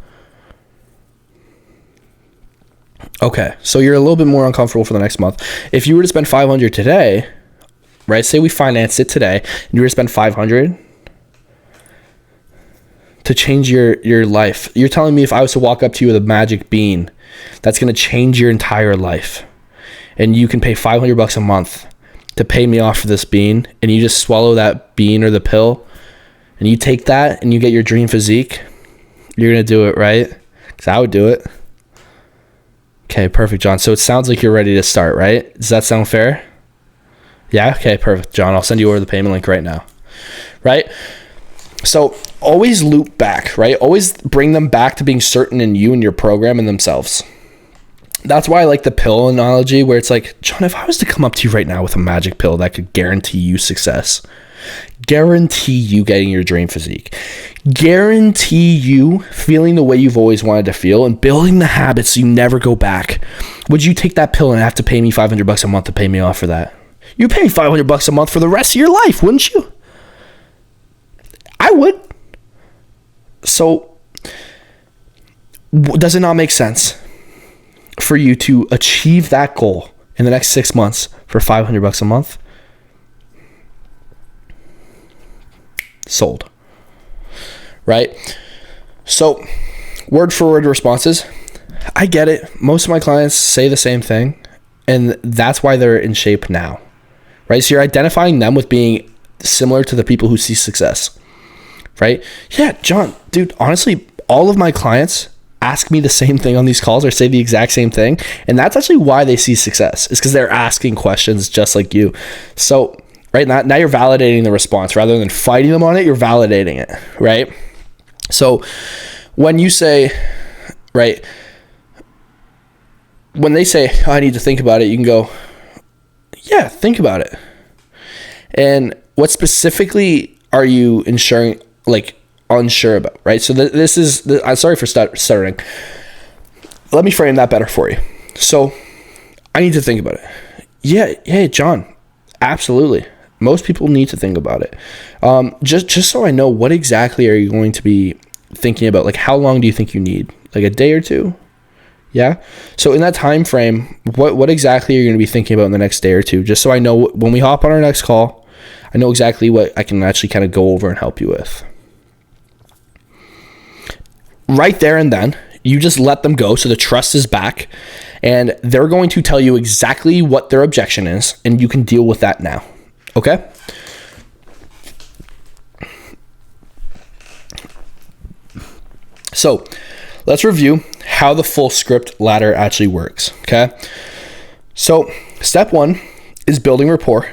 A: Okay, so you're a little bit more uncomfortable for the next month. If you were to spend 500 today, right? Say we financed it today, and you were to spend 500 to change your life. You're telling me if I was to walk up to you with a magic bean, that's going to change your entire life, and you can pay $500 a month to pay me off for this bean, and you just swallow that bean or the pill, and you take that and you get your dream physique, you're going to do it, right? Because I would do it. Okay, perfect, John. So it sounds like you're ready to start, right? Does that sound fair? Yeah? Okay, perfect, John. I'll send you over the payment link right now, right? So always loop back, right? Always bring them back to being certain in you and your program and themselves. That's why I like the pill analogy, where it's like, John, if I was to come up to you right now with a magic pill that could guarantee you success, guarantee you getting your dream physique, guarantee you feeling the way you've always wanted to feel and building the habits so you never go back, would you take that pill and have to pay me $500 a month to pay me off for that? You're paying $500 a month for the rest of your life, wouldn't you? I would. So does it not make sense for you to achieve that goal in the next 6 months for $500 a month? Sold. Right? So word for word responses. I get it. Most of my clients say the same thing, and that's why they're in shape now. Right? So you're identifying them with being similar to the people who see success. Right? Yeah, John, dude, honestly, all of my clients ask me the same thing on these calls or say the exact same thing. And that's actually why they see success, is because they're asking questions just like you. So, right, now you're validating the response rather than fighting them on it. You're validating it, right? So when you say, right, when they say, oh, I need to think about it, you can go, yeah, think about it. And what specifically are you unsure about, right? So I'm sorry for stuttering. Let me frame that better for you. So I need to think about it. Yeah, John, absolutely. Most people need to think about it. Just so I know, what exactly are you going to be thinking about? Like, how long do you think you need? Like a day or two? Yeah. So in that time frame, what exactly are you going to be thinking about in the next day or two? Just so I know when we hop on our next call, I know exactly what I can actually kind of go over and help you with. Right there and then, you just let them go so the trust is back, and they're going to tell you exactly what their objection is, and you can deal with that now. Okay? So let's review how the full script ladder actually works. Okay? So step 1 is building rapport,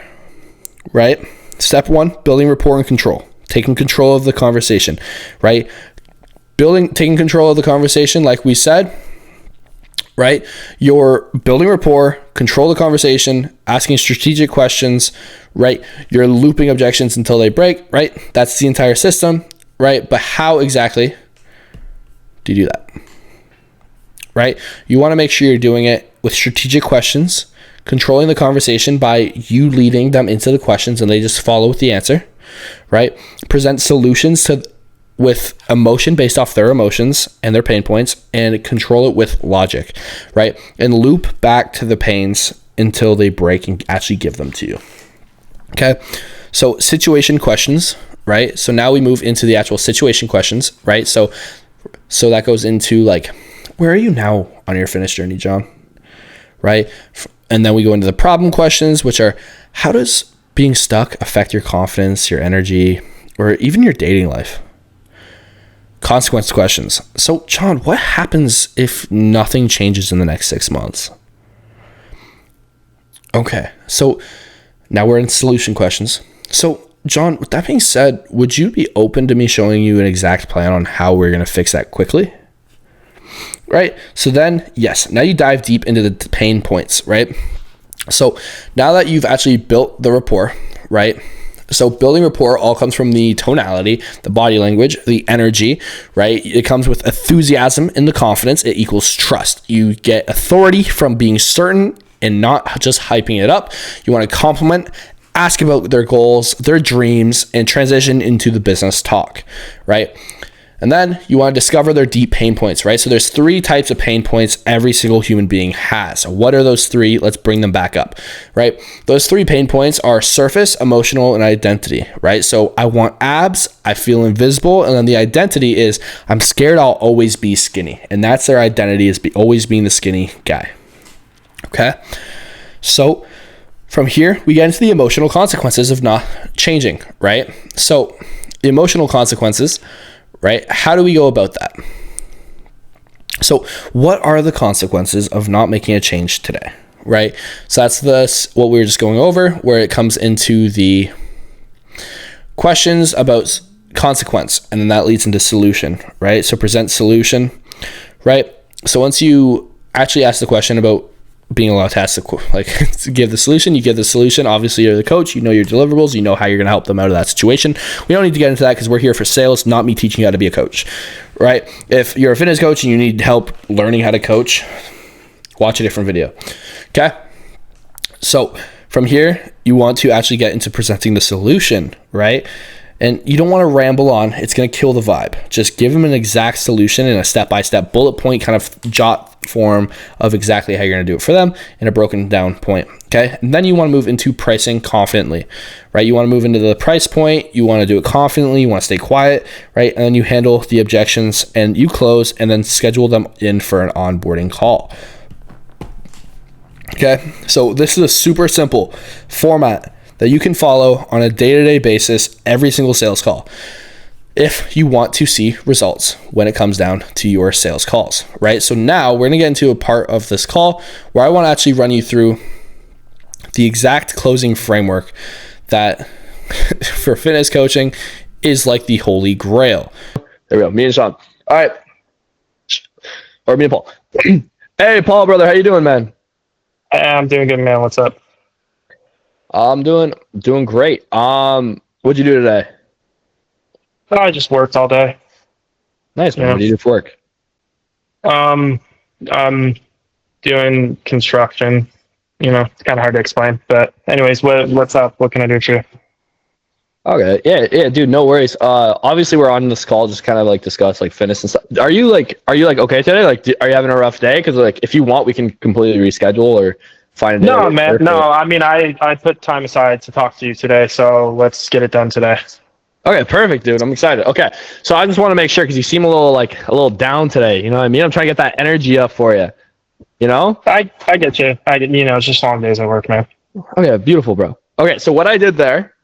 A: right? Step 1, building rapport and control. Taking control of the conversation, right? Taking control of the conversation, like we said, right? You're building rapport, control the conversation, asking strategic questions, right? You're looping objections until they break, right? That's the entire system, right? But how exactly do you do that? Right? You want to make sure you're doing it with strategic questions, controlling the conversation by you leading them into the questions and they just follow with the answer, right? Present solutions with emotion based off their emotions and their pain points, and control it with logic, right? And loop back to the pains until they break and actually give them to you. Okay. So situation questions, right? So now we move into the actual situation questions, right? So that goes into like, where are you now on your fitness journey, John? Right? And then we go into the problem questions, which are, how does being stuck affect your confidence, your energy, or even your dating life? Consequence questions. So, John, what happens if nothing changes in the next 6 months? Okay, so now we're in solution questions. So, John, with that being said, would you be open to me showing you an exact plan on how we're going to fix that quickly? Right? So then, yes, now you dive deep into the pain points, right? So now that you've actually built the rapport, right? So building rapport all comes from the tonality, the body language, the energy, right? It comes with enthusiasm and the confidence. It equals trust. You get authority from being certain and not just hyping it up. You want to compliment, ask about their goals, their dreams, and transition into the business talk, right? And then you want to discover their deep pain points, right? So there's 3 types of pain points every single human being has. So what are those 3? Let's bring them back up, right? Those 3 pain points are surface, emotional, and identity, right? So I want abs, I feel invisible, and then the identity is I'm scared I'll always be skinny. And that's their identity, is always being the skinny guy, okay? So from here, we get into the emotional consequences of not changing, right? So the emotional consequences, right? How do we go about that? So what are the consequences of not making a change today, right? So that's what we were just going over, where it comes into the questions about consequence, and then that leads into solution, right? So present solution, right? So once you actually ask the question about being allowed to ask to give the solution, you give the solution. Obviously, you're the coach, you know your deliverables, you know how you're going to help them out of that situation. We don't need to get into that because we're here for sales, not me teaching you how to be a coach, right? If you're a fitness coach and you need help learning how to coach, watch a different video, okay? So from here, you want to actually get into presenting the solution, right? And you don't want to ramble on. It's going to kill the vibe. Just give them an exact solution in a step-by-step bullet point kind of jot form of exactly how you're going to do it for them in a broken down point. Okay. And then you want to move into pricing confidently, right? You want to move into the price point. You want to do it confidently. You want to stay quiet, right? And then you handle the objections and you close and then schedule them in for an onboarding call. Okay. So this is a super simple format that you can follow on a day-to-day basis, every single sales call, if you want to see results when it comes down to your sales calls, right? So now we're gonna get into a part of this call where I wanna actually run you through the exact closing framework that for fitness coaching is like the holy grail. There we go, me and Sean. All right, or me and Paul. Hey, Paul, brother, how you doing, man?
B: I'm doing good, man. What's up?
A: I'm doing great. What'd you do today?
B: I just worked all day.
A: Nice, man. Yeah. What do you do for work?
B: I'm doing construction. You know, it's kind of hard to explain. But anyways, what's up? What can I do for you?
A: Okay. Yeah, dude, no worries. Obviously we're on this call just kind of like discuss like fitness and stuff. Are you like okay today? Like, are you having a rough day? Because like if you want, we can completely reschedule or find a day.
B: No, man. No, I mean, I put time aside to talk to you today, so let's get it done today.
A: Okay, perfect, dude. I'm excited. Okay, so I just want to make sure because you seem a little down today. You know what I mean? I'm trying to get that energy up for you. You know?
B: I get you. You know, it's just long days at work, man.
A: Okay, beautiful, bro. Okay, so what I did there,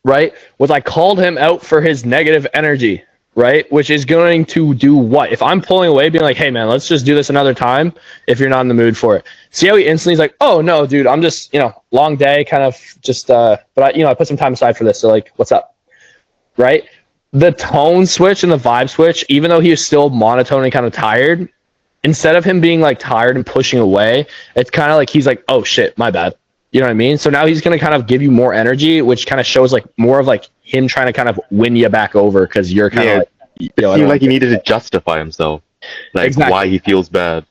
A: right, was I called him out for his negative energy, right? Which is going to do what? If I'm pulling away, being like, hey, man, let's just do this another time if you're not in the mood for it. See how he instantly is like, oh, no, dude, I'm just, long day, kind of just, but I put some time aside for this. So, like, what's up? Right? The tone switch and the vibe switch, even though he was still monotone and kind of tired, instead of him being like tired and pushing away, it's kind of like he's like, oh shit, my bad. You know what I mean? So now he's going to kind of give you more energy, which kind of shows like more of like him trying to kind of win you back over because you're kind of like
C: It
A: I
C: seemed
A: don't
C: like he needed to justify himself, like
A: Exactly.
C: why he feels bad.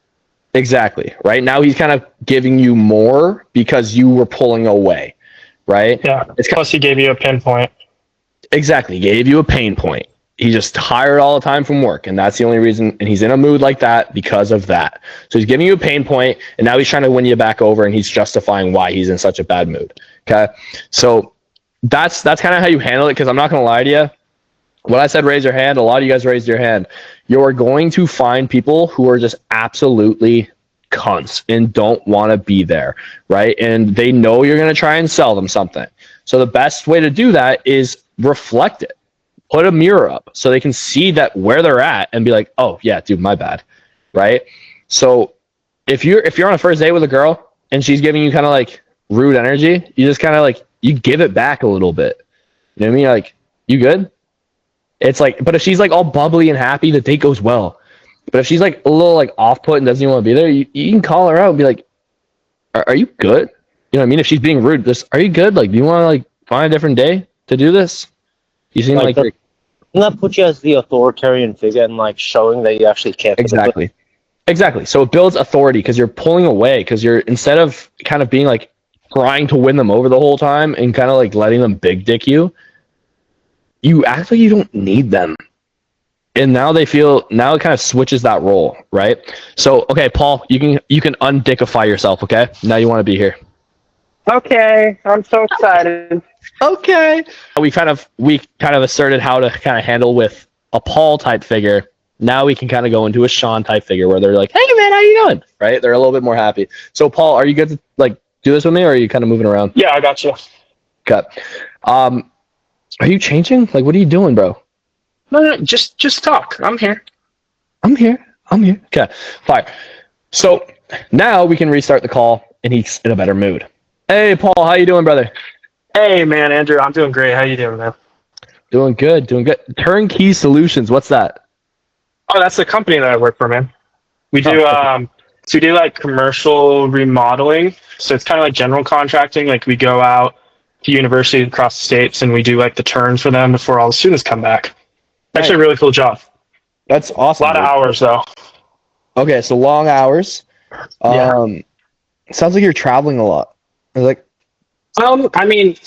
A: Exactly. Right now, he's kind of giving you more because you were pulling away. Right.
B: Yeah. Plus, he gave you a pinpoint.
A: Exactly. He gave you a pain point. He just tired all the time from work, and that's the only reason. And he's in a mood like that because of that. So he's giving you a pain point, and now he's trying to win you back over, and he's justifying why he's in such a bad mood. Okay. So that's kind of how you handle it. Because I'm not going to lie to you. When I said raise your hand, a lot of you guys raised your hand. You're going to find people who are just absolutely cunts and don't want to be there, right? And they know you're going to try and sell them something. So the best way to do that is reflect it. Put a mirror up so they can see that where they're at and be like, oh yeah, dude, my bad. Right? So if you're on a first date with a girl and she's giving you kind of like rude energy, you just kind of like you give it back a little bit. You know what I mean? Like, you good? It's like, but if she's like all bubbly and happy, the date goes well. But if she's like a little like off put and doesn't even want to be there, you can call her out and be like, are you good? You know what I mean? If she's being rude, just, are you good? Like, do you want to like find a different day to do this? You seem like
D: doesn't that put you as the authoritarian figure and like showing that you actually care?
A: Exactly. Exactly. So it builds authority because you're pulling away, because you're, instead of kind of being like trying to win them over the whole time and kind of like letting them big dick you, you act like you don't need them. And now they feel, now it kind of switches that role, right? So, okay, Paul, you can undickify yourself, okay? Now you want to be here.
B: Okay, I'm so excited.
A: Okay. We kind of asserted how to kind of handle with a Paul type figure. Now we can kind of go into a Sean type figure where they're like, hey man, how you doing? Right? They're a little bit more happy. So Paul, are you good to like do this with me, or are you kind of moving around?
B: Yeah, I got you.
A: Okay. Are you changing? Like, what are you doing, bro?
B: No, just talk. I'm here.
A: I'm here. Okay, fine. So now we can restart the call, and he's in a better mood. Hey, Paul, how you doing, brother?
B: Hey, man, Andrew, I'm doing great. How you doing, man?
A: Doing good. Turnkey Solutions. What's that?
B: Oh, that's the company that I work for, man. We do so we do like commercial remodeling. So it's kind of like general contracting. Like we go out to universities across the states and we do like the turns for them before all the students come back. Actually, a really cool job.
A: That's awesome.
B: A lot of hours though.
A: Okay, so long hours. Sounds like you're traveling a lot. Like,
B: I mean,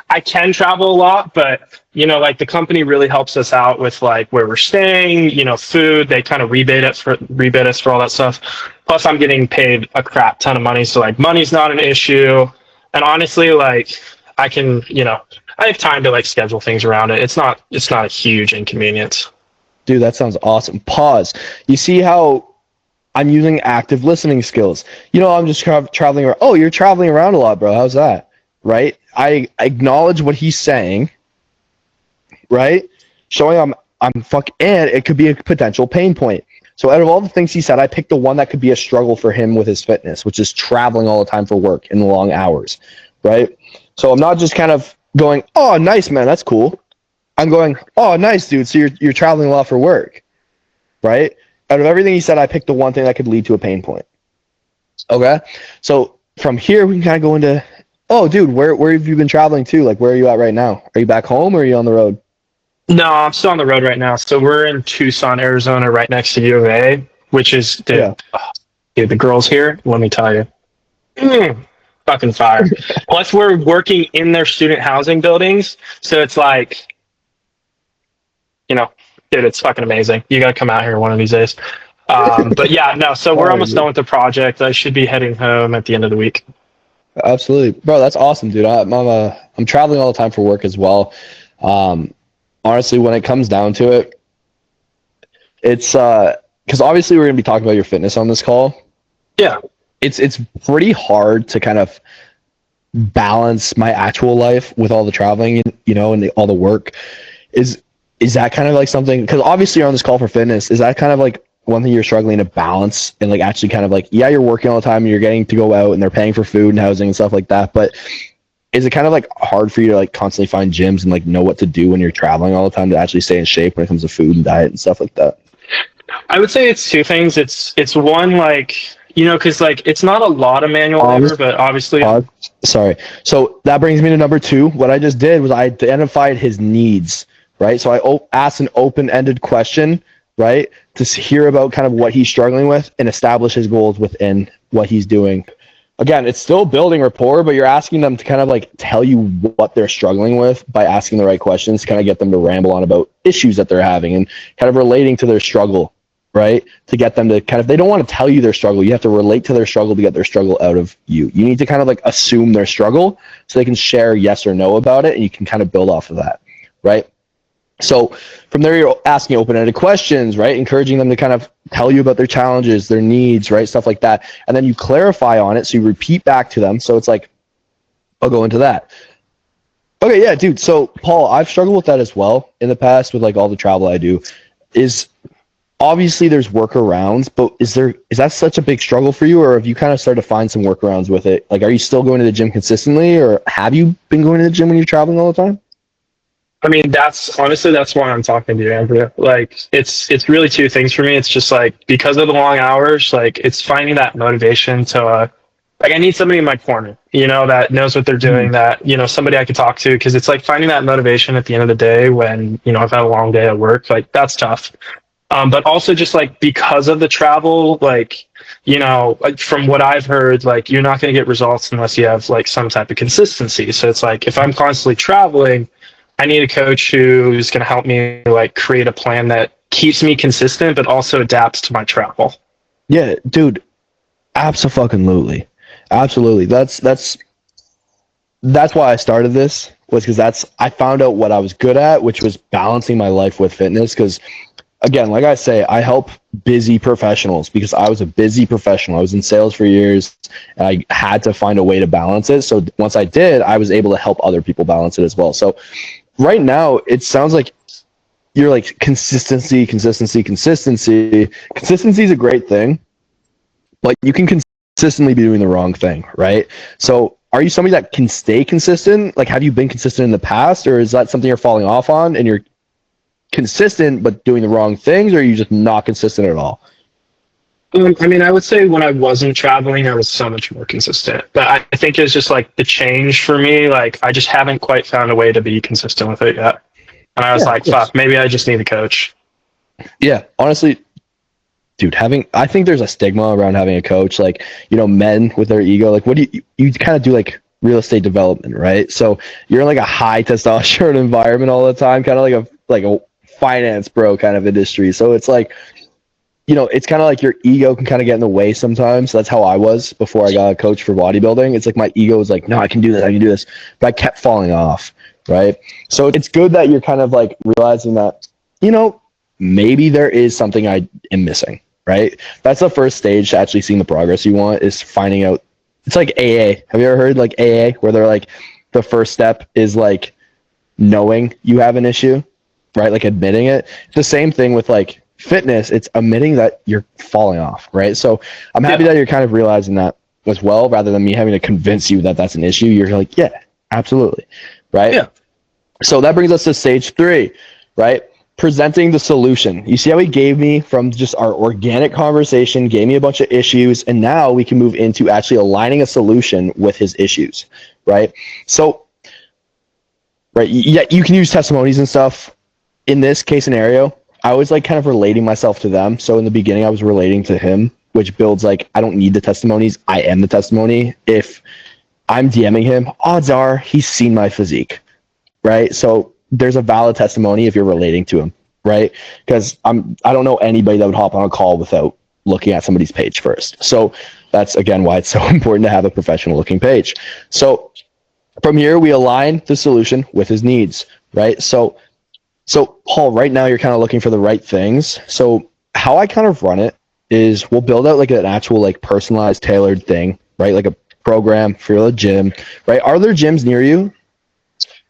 B: I can travel a lot, but you know, like the company really helps us out with like where we're staying, you know, food. They kind of rebate us for all that stuff. Plus, I'm getting paid a crap ton of money, so like money's not an issue. And honestly, like I can, you know, I have time to like schedule things around it. It's not a huge inconvenience.
A: dude, that sounds awesome. Pause. You see how I'm using active listening skills? You know, I'm just traveling around. Oh, you're traveling around a lot, bro. How's that? Right? I acknowledge what he's saying, right? Showing and it could be a potential pain point. So out of all the things he said, I picked the one that could be a struggle for him with his fitness, which is traveling all the time for work in the long hours, right? So I'm not just kind of going, oh, nice, man, that's cool. I'm going, oh, nice, dude, so you're traveling a lot for work, right? Out of everything he said, I picked the one thing that could lead to a pain point. Okay? So from here, we can kind of go into, oh, dude, where have you been traveling to? Like, where are you at right now? Are you back home or are you on the road?
B: No, I'm still on the road right now. So we're in Tucson, Arizona, right next to U of A, which is dude, the girls here, let me tell you. Fucking fire. Plus, we're working in their student housing buildings. So it's like, you know, dude, it's fucking amazing. You got to come out here one of these days. But yeah, no, so we're almost done with the project. I should be heading home at the end of the week.
A: Absolutely. Bro, that's awesome, dude. I'm traveling all the time for work as well. Honestly, when it comes down to it, it's because obviously we're going to be talking about your fitness on this call.
B: Yeah.
A: It's pretty hard to kind of balance my actual life with all the traveling, you know, and all the work. Is that kind of like something, because obviously you're on this call for fitness, is that kind of like one thing you're struggling to balance and like actually kind of like, yeah, you're working all the time and you're getting to go out and they're paying for food and housing and stuff like that, but is it kind of like hard for you to like constantly find gyms and like know what to do when you're traveling all the time to actually stay in shape when it comes to food and diet and stuff like that?
B: I would say it's two things. It's one, like, you know, because like it's not a lot of manual labor, but obviously.
A: Sorry. So that brings me to number two. What I just did was I identified his needs, right? So I asked an open-ended question, right, to hear about kind of what he's struggling with and establish his goals within what he's doing. Again, it's still building rapport, but you're asking them to kind of like tell you what they're struggling with by asking the right questions to kind of get them to ramble on about issues that they're having and kind of relating to their struggle, right? To get them to kind of, they don't want to tell you their struggle. You have to relate to their struggle to get their struggle out of you. You need to kind of like assume their struggle so they can share yes or no about it, and you can kind of build off of that, right? So from there, you're asking open-ended questions, right? Encouraging them to kind of tell you about their challenges, their needs, right? Stuff like that. And then you clarify on it. So you repeat back to them. So it's like, I'll go into that. Okay, yeah, dude. So Paul, I've struggled with that as well in the past with like all the travel I do. Is obviously there's workarounds, but is that such a big struggle for you, or have you kind of started to find some workarounds with it? Like, are you still going to the gym consistently, or have you been going to the gym when you're traveling all the time?
B: I mean, that's why I'm talking to you, Andrew. Like, it's really two things for me. It's just like, because of the long hours, like it's finding that motivation to, like, I need somebody in my corner, that knows what they're doing, that, somebody I could talk to. Cause it's like finding that motivation at the end of the day when, I've had a long day at work, like that's tough. But also just like, because of the travel, like, like from what I've heard, like you're not going to get results unless you have like some type of consistency. So it's like, if I'm constantly traveling, I need a coach who's going to help me like create a plan that keeps me consistent, but also adapts to my travel.
A: Yeah, dude, absolutely. Absolutely. That's why I started this, was because I found out what I was good at, which was balancing my life with fitness. Because again, like I say, I help busy professionals because I was a busy professional. I was in sales for years and I had to find a way to balance it. So once I did, I was able to help other people balance it as well. So right now, it sounds like you're like consistency. Consistency is a great thing, but you can consistently be doing the wrong thing, right? So are you somebody that can stay consistent? Like, have you been consistent in the past, or is that something you're falling off on and you're consistent but doing the wrong things, or are you just not consistent at all?
B: I mean, I would say when I wasn't traveling, I was so much more consistent. But I think it's just like the change for me. Like, I just haven't quite found a way to be consistent with it yet. And I was like, fuck, maybe I just need a coach.
A: Yeah, honestly, dude, I think there's a stigma around having a coach. Like, men with their ego, like, what do you kind of do like real estate development, right? So you're in like a high testosterone environment all the time, kind of like a finance bro kind of industry. So it's like, it's kind of like your ego can kind of get in the way sometimes. So that's how I was before I got a coach for bodybuilding. It's like my ego was like, no, I can do this. But I kept falling off, right? So it's good that you're kind of like realizing that, maybe there is something I am missing, right? That's the first stage to actually seeing the progress you want, is finding out. It's like AA. Have you ever heard like AA, where they're like, the first step is like knowing you have an issue, right? Like admitting it. It's the same thing with like fitness. It's admitting that you're falling off, right? So I'm happy that you're kind of realizing that as well, rather than me having to convince you that that's an issue. You're like, yeah, absolutely, right?
B: Yeah.
A: So that brings us to stage 3, right? Presenting the solution. You see how he gave me, from just our organic conversation, gave me a bunch of issues, and now we can move into actually aligning a solution with his issues, right? So, right, yeah, you can use testimonies and stuff. In this case scenario, I was like kind of relating myself to them. So in the beginning, I was relating to him, which builds like, I don't need the testimonies. I am the testimony. If I'm DMing him, odds are he's seen my physique, right? So there's a valid testimony if you're relating to him, right? Because I don't know anybody that would hop on a call without looking at somebody's page first. So that's, again, why it's so important to have a professional looking page. So from here, we align the solution with his needs, right? So Paul, right now you're kind of looking for the right things. So how I kind of run it is, we'll build out like an actual like personalized, tailored thing, right? Like a program for the gym, right? Are there gyms near you?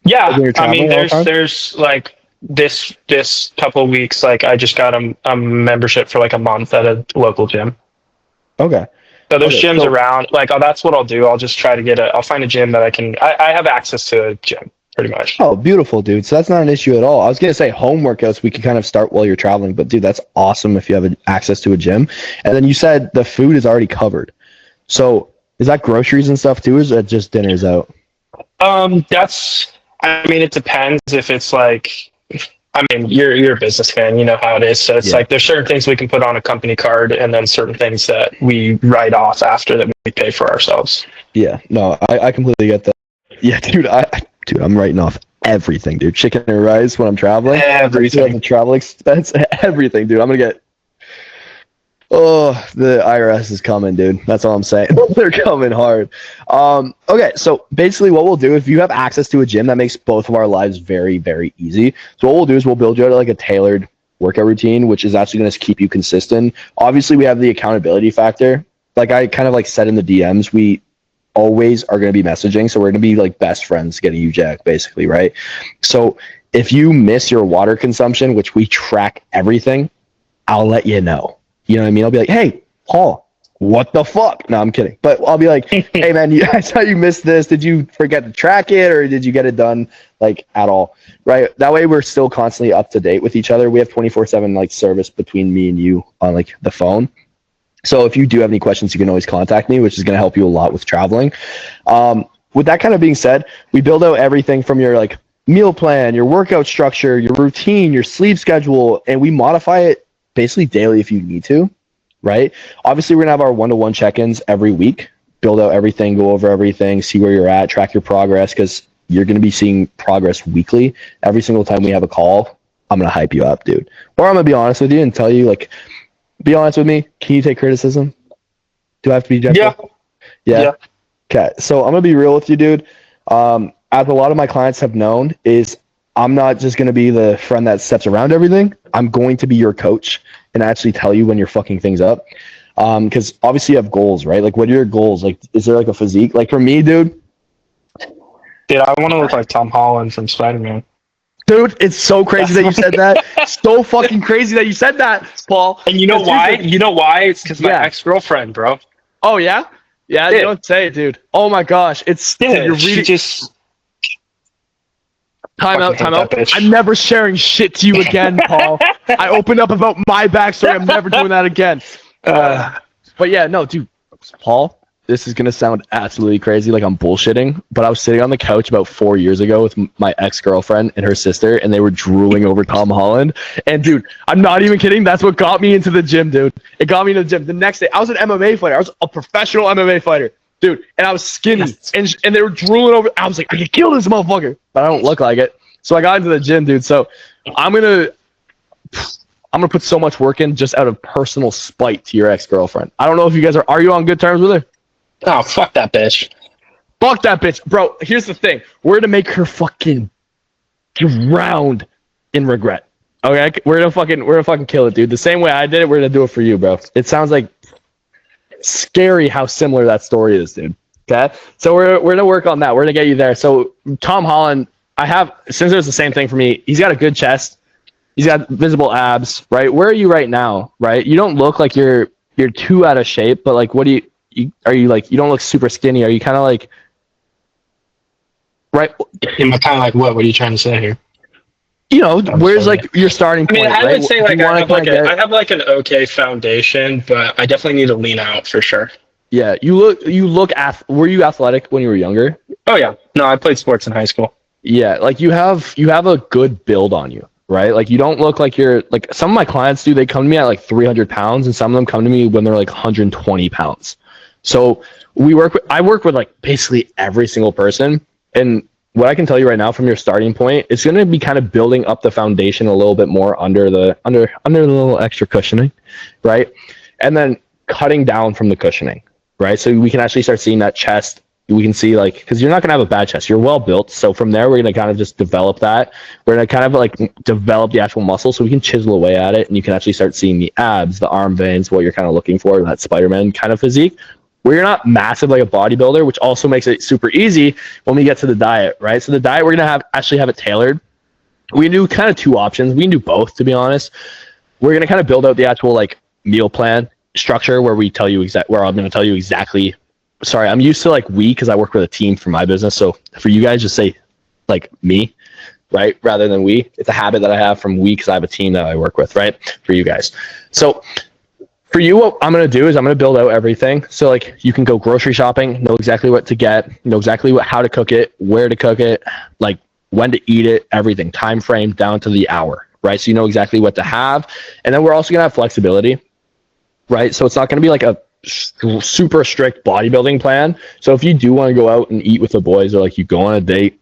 B: Yeah, I mean, there's like this couple of weeks, like I just got a membership for like a month at a local gym.
A: Okay.
B: So there's gyms around. Like, that's what I'll do. I'll just try to I'll find a gym that I have access to a gym, pretty much.
A: Oh, beautiful, dude. So that's not an issue at all. I was going to say home workouts, we can kind of start while you're traveling, but dude, that's awesome if you have access to a gym. And then you said the food is already covered. So is that groceries and stuff too, or is that just dinners out?
B: I mean, it depends if it's like, I mean, you're a businessman, you know how it is. So it's like there's certain things we can put on a company card, and then certain things that we write off after that we pay for ourselves.
A: Yeah, no, I completely get that. Yeah, dude, I'm writing off everything, dude. Chicken and rice when I'm traveling.
B: Everything.
A: The travel expense, everything, dude. I'm gonna get. Oh, the IRS is coming, dude. That's all I'm saying. They're coming hard. Okay, so basically what we'll do, if you have access to a gym, that makes both of our lives very, very easy. So what we'll do is we'll build you out like a tailored workout routine, which is actually going to keep you consistent. Obviously, we have the accountability factor. Like I kind of like said in the DMs, we always are going to be messaging. So we're going to be like best friends getting you jacked, basically, right? So if you miss your water consumption, which we track everything, I'll let you know. You know what I mean? I'll be like, hey, Paul, what the fuck? No, I'm kidding. But I'll be like, hey, man, I saw you missed this. Did you forget to track it or did you get it done like at all? Right? That way we're still constantly up to date with each other. We have 24/7 like service between me and you on like the phone. So if you do have any questions, you can always contact me, which is going to help you a lot with traveling. With that kind of being said, we build out everything from your like meal plan, your workout structure, your routine, your sleep schedule, and we modify it basically daily if you need to, right? Obviously, we're going to have our one-to-one check-ins every week, build out everything, go over everything, see where you're at, track your progress, because you're going to be seeing progress weekly. Every single time we have a call, I'm going to hype you up, dude. Or I'm going to be honest with you and tell you, like, be honest with me. Can you take criticism? Do I have to be gentle? Yeah. Okay. So I'm going to be real with you, dude. As a lot of my clients have known, is I'm not just going to be the friend that steps around everything. I'm going to be your coach and actually tell you when you're fucking things up. Because obviously you have goals, right? Like, what are your goals? Like, is there like a physique? Like for me, dude,
B: I want to look like Tom Holland from Spider-Man.
A: Dude, it's so crazy that you said that. So fucking crazy that you said that, Paul.
B: And you know why? You know why? It's because my ex-girlfriend, bro.
A: Oh, yeah? Yeah, you don't say it, dude. Oh, my gosh. It's...
B: You're reading...
A: Time out. I'm never sharing shit to you again, Paul. I opened up about my backstory. I'm never doing that again. But yeah, no, dude. Paul, this is going to sound absolutely crazy, like I'm bullshitting, but I was sitting on the couch about 4 years ago with my ex-girlfriend and her sister, and they were drooling over Tom Holland. And, dude, I'm not even kidding. That's what got me into the gym, dude. It got me into the gym. The next day, I was an MMA fighter. I was a professional MMA fighter. Dude, and I was skinny, and they were drooling over. I was like, I can kill this motherfucker, but I don't look like it. So I got into the gym, dude. So I'm gonna put so much work in just out of personal spite to your ex-girlfriend. I don't know if you guys are you on good terms with her?
B: Oh, fuck that bitch.
A: Fuck that bitch, bro. Here's the thing: we're gonna make her fucking drown in regret. Okay, we're gonna fucking kill it, dude. The same way I did it, we're gonna do it for you, bro. It sounds like scary how similar that story is, dude. Okay, so we're gonna work on that. We're gonna get you there. So Tom Holland, since there's the same thing for me. He's got a good chest. He's got visible abs, right? Where are you right now, right? You don't look like you're too out of shape, but like, what do are you like? You don't look super skinny. Are you kind of like, right?
B: Am I kind of like what? What are you trying to say here?
A: You know, where's like your starting point?
B: I
A: right?
B: would say like I have like an okay foundation, but I definitely need to lean out for sure.
A: Yeah, you look were you athletic when you were younger?
B: Oh yeah, no, I played sports in high school.
A: Yeah, like you have a good build on you, right? Like you don't look like you're like some of my clients do. They come to me at like 300 pounds, and some of them come to me when they're like 120 pounds. So I work with like basically every single person, and what I can tell you right now from your starting point, it's going to be kind of building up the foundation a little bit more under the little extra cushioning, right? And then cutting down from the cushioning, right? So we can actually start seeing that chest. We can see like, because you're not going to have a bad chest. You're well built. So from there, we're going to kind of just develop that. We're going to kind of like develop the actual muscle so we can chisel away at it. And you can actually start seeing the abs, the arm veins, what you're kind of looking for, that Spider-Man kind of physique. Where you're not massive like a bodybuilder, which also makes it super easy when we get to the diet, right? So the diet, we're going to actually have it tailored. We can do kind of two options. We can do both, to be honest. We're going to kind of build out the actual like meal plan structure where we tell you where I'm going to tell you exactly. Sorry, I'm used to like because I work with a team for my business. So for you guys, just say like me, right? Rather than we. It's a habit that I have from because I have a team that I work with, right? For you guys. So for you, what I'm going to do is I'm going to build out everything. So like you can go grocery shopping, know exactly what to get, know exactly how to cook it, where to cook it, like when to eat it, everything, time frame down to the hour, right? So you know exactly what to have. And then we're also going to have flexibility, right? So it's not going to be like a super strict bodybuilding plan. So if you do want to go out and eat with the boys, or like you go on a date,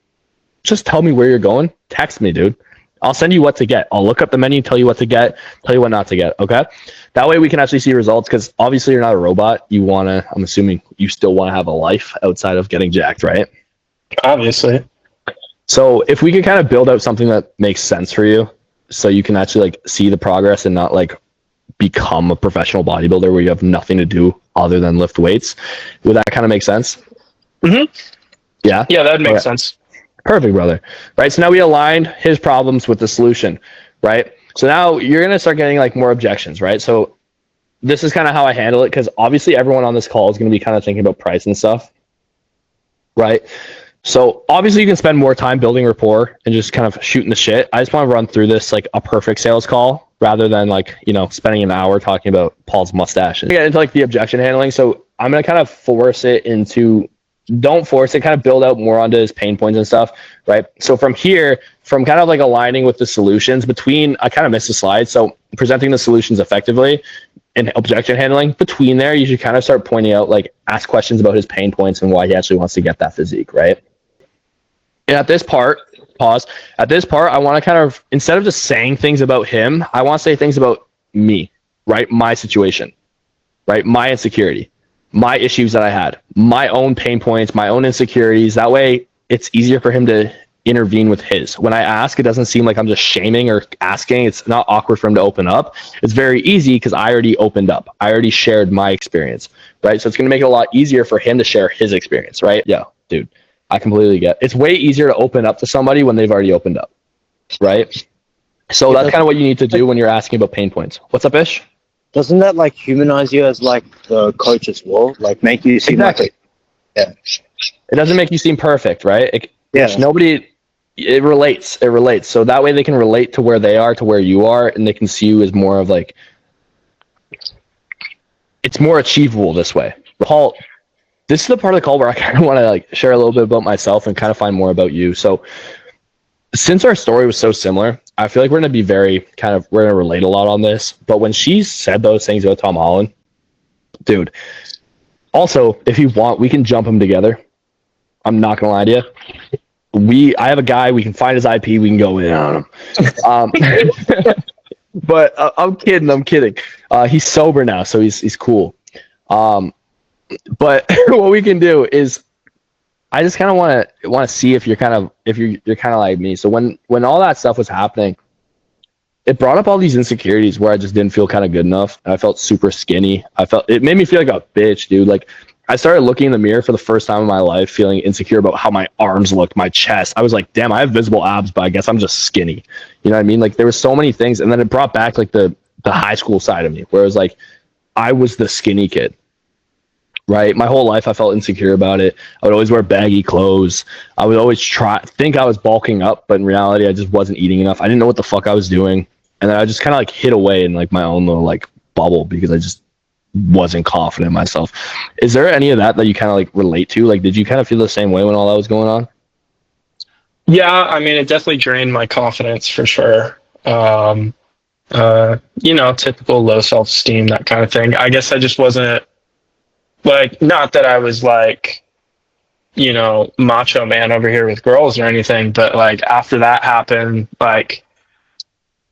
A: just tell me where you're going. Text me, dude. I'll send you what to get. I'll look up the menu, tell you what to get, tell you what not to get. Okay. That way we can actually see results, because obviously you're not a robot. You want to, I'm assuming you still want to have a life outside of getting jacked, right?
B: Obviously.
A: So if we could kind of build out something that makes sense for you, so you can actually like see the progress and not like become a professional bodybuilder where you have nothing to do other than lift weights, would that kind of make sense?
B: Mm-hmm.
A: Yeah.
B: Yeah, that makes sense.
A: Perfect, brother. Right. So now we aligned his problems with the solution, right? So now you're going to start getting like more objections, right? So this is kind of how I handle it, because obviously everyone on this call is going to be kind of thinking about price and stuff, right? So obviously you can spend more time building rapport and just kind of shooting the shit. I just want to run through this like a perfect sales call, rather than like, you know, spending an hour talking about Paul's mustache and get into like the objection handling. So I'm going to kind of force it into, don't force it, kind of build out more onto his pain points and stuff, right? So from here, from kind of like aligning with the solutions between, I kind of missed a slide. So presenting the solutions effectively and objection handling, between there, you should kind of start pointing out, like ask questions about his pain points and why he actually wants to get that physique, right? And at this part, pause. At this part, I want to kind of, instead of just saying things about him, I want to say things about me, right? My situation, right? My insecurity, my issues that I had, my own pain points, my own insecurities. That way it's easier for him to intervene with his. When I ask, it doesn't seem like I'm just shaming or asking. It's not awkward for him to open up. It's very easy because I already opened up. I already shared my experience, right? So it's going to make it a lot easier for him to share his experience, right? Yeah, dude, I completely get it. It's way easier to open up to somebody when they've already opened up, right? So that's kind of what you need to do when you're asking about pain points. What's up, Ish?
D: Doesn't that like humanize you as like the coach as well? Like make you seem
A: exactly.
D: like yeah.
A: It doesn't make you seem perfect, right?
D: Yeah.
A: Nobody. It relates. It relates. So that way they can relate to where they are, to where you are, and they can see you as more of like, it's more achievable this way. Paul, this is the part of the call where I kind of want to like share a little bit about myself and kind of find more about you. So since our story was so similar, I feel like we're going to be very kind of, we're going to relate a lot on this. But when she said those things about Tom Holland, dude, also, if you want, we can jump them together. I'm not going to lie to you. I have a guy, we can find his IP, we can go in on him. But I'm kidding. He's sober now, so he's cool. But what we can do is, I just kind of want to see if you're kind of like me. So when all that stuff was happening, it brought up all these insecurities where I just didn't feel kind of good enough. I felt super skinny. It made me feel like a bitch, dude. Like I started looking in the mirror for the first time in my life, feeling insecure about how my arms looked, my chest. I was like, damn, I have visible abs, but I guess I'm just skinny. You know what I mean? Like there was so many things. And then it brought back like the high school side of me, where it was like, I was the skinny kid, right? My whole life I felt insecure about it. I would always wear baggy clothes. I would always think I was bulking up, but in reality, I just wasn't eating enough. I didn't know what the fuck I was doing. And then I just kind of like hid away in like my own little like bubble, because I just wasn't confident in myself. Is there any of that you kind of like relate to? Like, did you kind of feel the same way when all that was going on?
B: Yeah, I mean, it definitely drained my confidence for sure. Typical low self-esteem, that kind of thing. I guess I just wasn't like, not that I was like, macho man over here with girls or anything, but like after that happened, like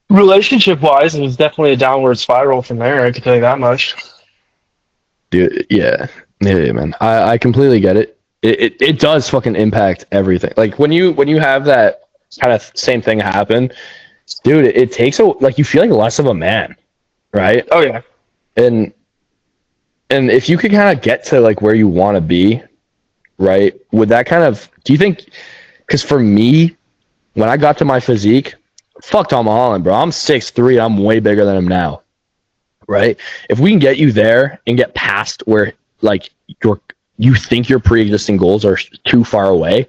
B: relationship wise, it was definitely a downward spiral from there. I can tell you that much.
A: Dude, yeah, man. I completely get it. It does fucking impact everything. Like when you have that kind of same thing happen, dude, it takes you feel like less of a man, right?
B: Oh yeah.
A: And if you could kind of get to like where you want to be, right? Would that kind of, do you think, because for me, when I got to my physique, fuck Tom Holland, bro. I'm 6'3", I'm way bigger than him now. Right? If we can get you there and get past where like you think your pre-existing goals are too far away,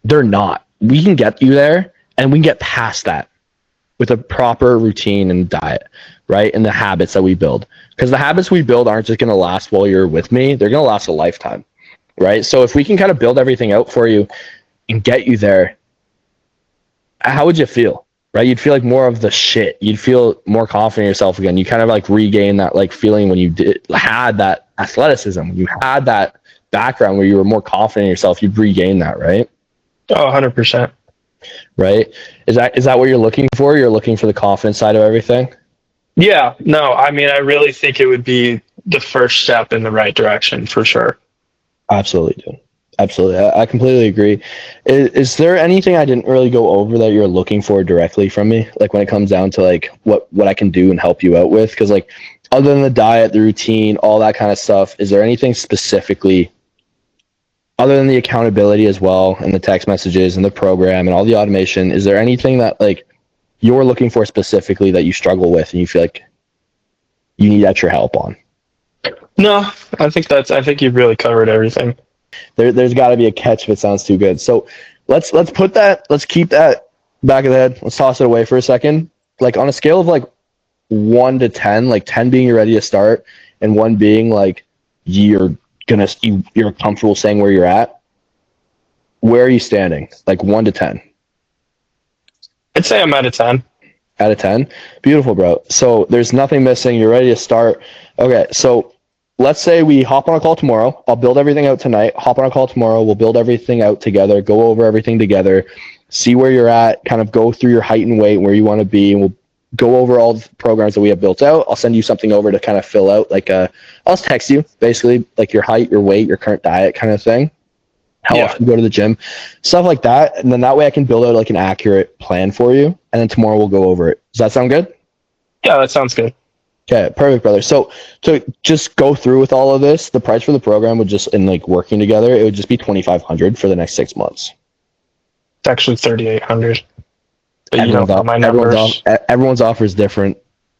A: they're not. We can get you there, and we can get past that with a proper routine and diet, right? And the habits that we build. Because the habits we build aren't just going to last while you're with me. They're going to last a lifetime, right? So if we can kind of build everything out for you and get you there, how would you feel? Right? You'd feel like more of the shit. You'd feel more confident in yourself again. You kind of like regain that like feeling when you had that athleticism, when you had that background where you were more confident in yourself. You'd regain that, right?
B: Oh, 100%.
A: Right? Is that what you're looking for? You're looking for the confidence side of everything?
B: Yeah, no, I mean, I really think it would be the first step in the right direction for sure.
A: Absolutely, dude. Absolutely. I completely agree. Is there anything I didn't really go over that you're looking for directly from me? Like when it comes down to like what I can do and help you out with? Because like other than the diet, the routine, all that kind of stuff, is there anything specifically other than the accountability as well and the text messages and the program and all the automation? Is there anything that like you're looking for specifically that you struggle with and you feel like you need extra help on?
B: No, I think you've really covered everything.
A: There's got to be a catch if it sounds too good. So let's keep that back of the head. Let's toss it away for a second. Like on a scale of like 1 to 10, like 10 being you're ready to start and 1 being like you're comfortable saying where you're at. Where are you standing? Like 1 to 10.
B: I'd say I'm at a 10.
A: Out of 10. Beautiful, bro. So there's nothing missing. You're ready to start. Okay, so let's say we hop on a call tomorrow. I'll build everything out tonight. Hop on a call tomorrow. We'll build everything out together, go over everything together, see where you're at, kind of go through your height and weight, where you want to be, and we'll go over all the programs that we have built out. I'll send you something over to kind of fill out, like I'll just text you, basically, like your height, your weight, your current diet kind of thing. How often you go to the gym, stuff like that. And then that way I can build out like an accurate plan for you. And then tomorrow we'll go over it. Does that sound good?
B: Yeah, that sounds good.
A: Okay, perfect, brother. So to just go through with all of this, the price for the program would just, in like working together, it would just be $2,500 for the next 6 months.
B: It's actually 3,800. But you don't know my numbers.
A: Everyone's offer is different.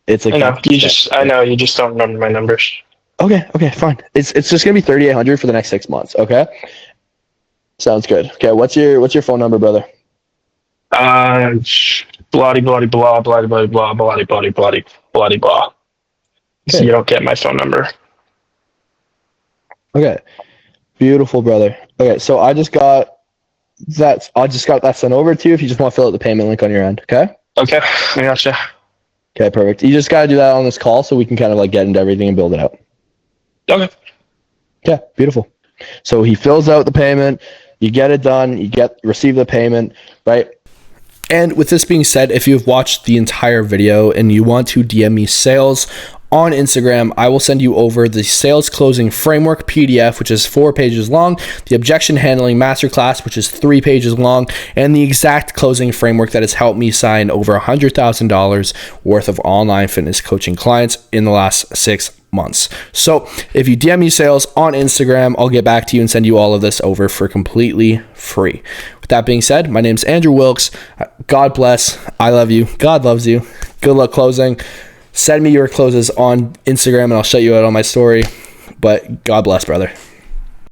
A: It's like
B: I know you just don't remember my numbers.
A: Okay, fine. It's just gonna be 3,800 for the next 6 months. Okay, sounds good. Okay, what's your phone number, brother?
B: Bloody blah, bloody blah, bloody blah. So you don't get my phone number.
A: Okay, beautiful, brother. Okay, so I just got that sent over to you. If you just want to fill out the payment link on your end, okay?
B: Okay, I gotcha.
A: Okay, perfect. You just got to do that on this call so we can kind of like get into everything and build it out.
B: Okay.
A: Yeah, beautiful. So he fills out the payment, you get it done, you receive the payment, right? And with this being said, if you've watched the entire video and you want to DM me sales on Instagram, I will send you over the sales closing framework PDF, which is 4 pages long, the objection handling masterclass, which is 3 pages long, and the exact closing framework that has helped me sign over $100,000 worth of online fitness coaching clients in the last 6 months. So if you DM me sales on Instagram, I'll get back to you and send you all of this over for completely free. With that being said, my name's Andrew Wilkes. God bless. I love you. God loves you. Good luck closing. Send me your closes on Instagram and I'll shout you out on my story. But God bless, brother.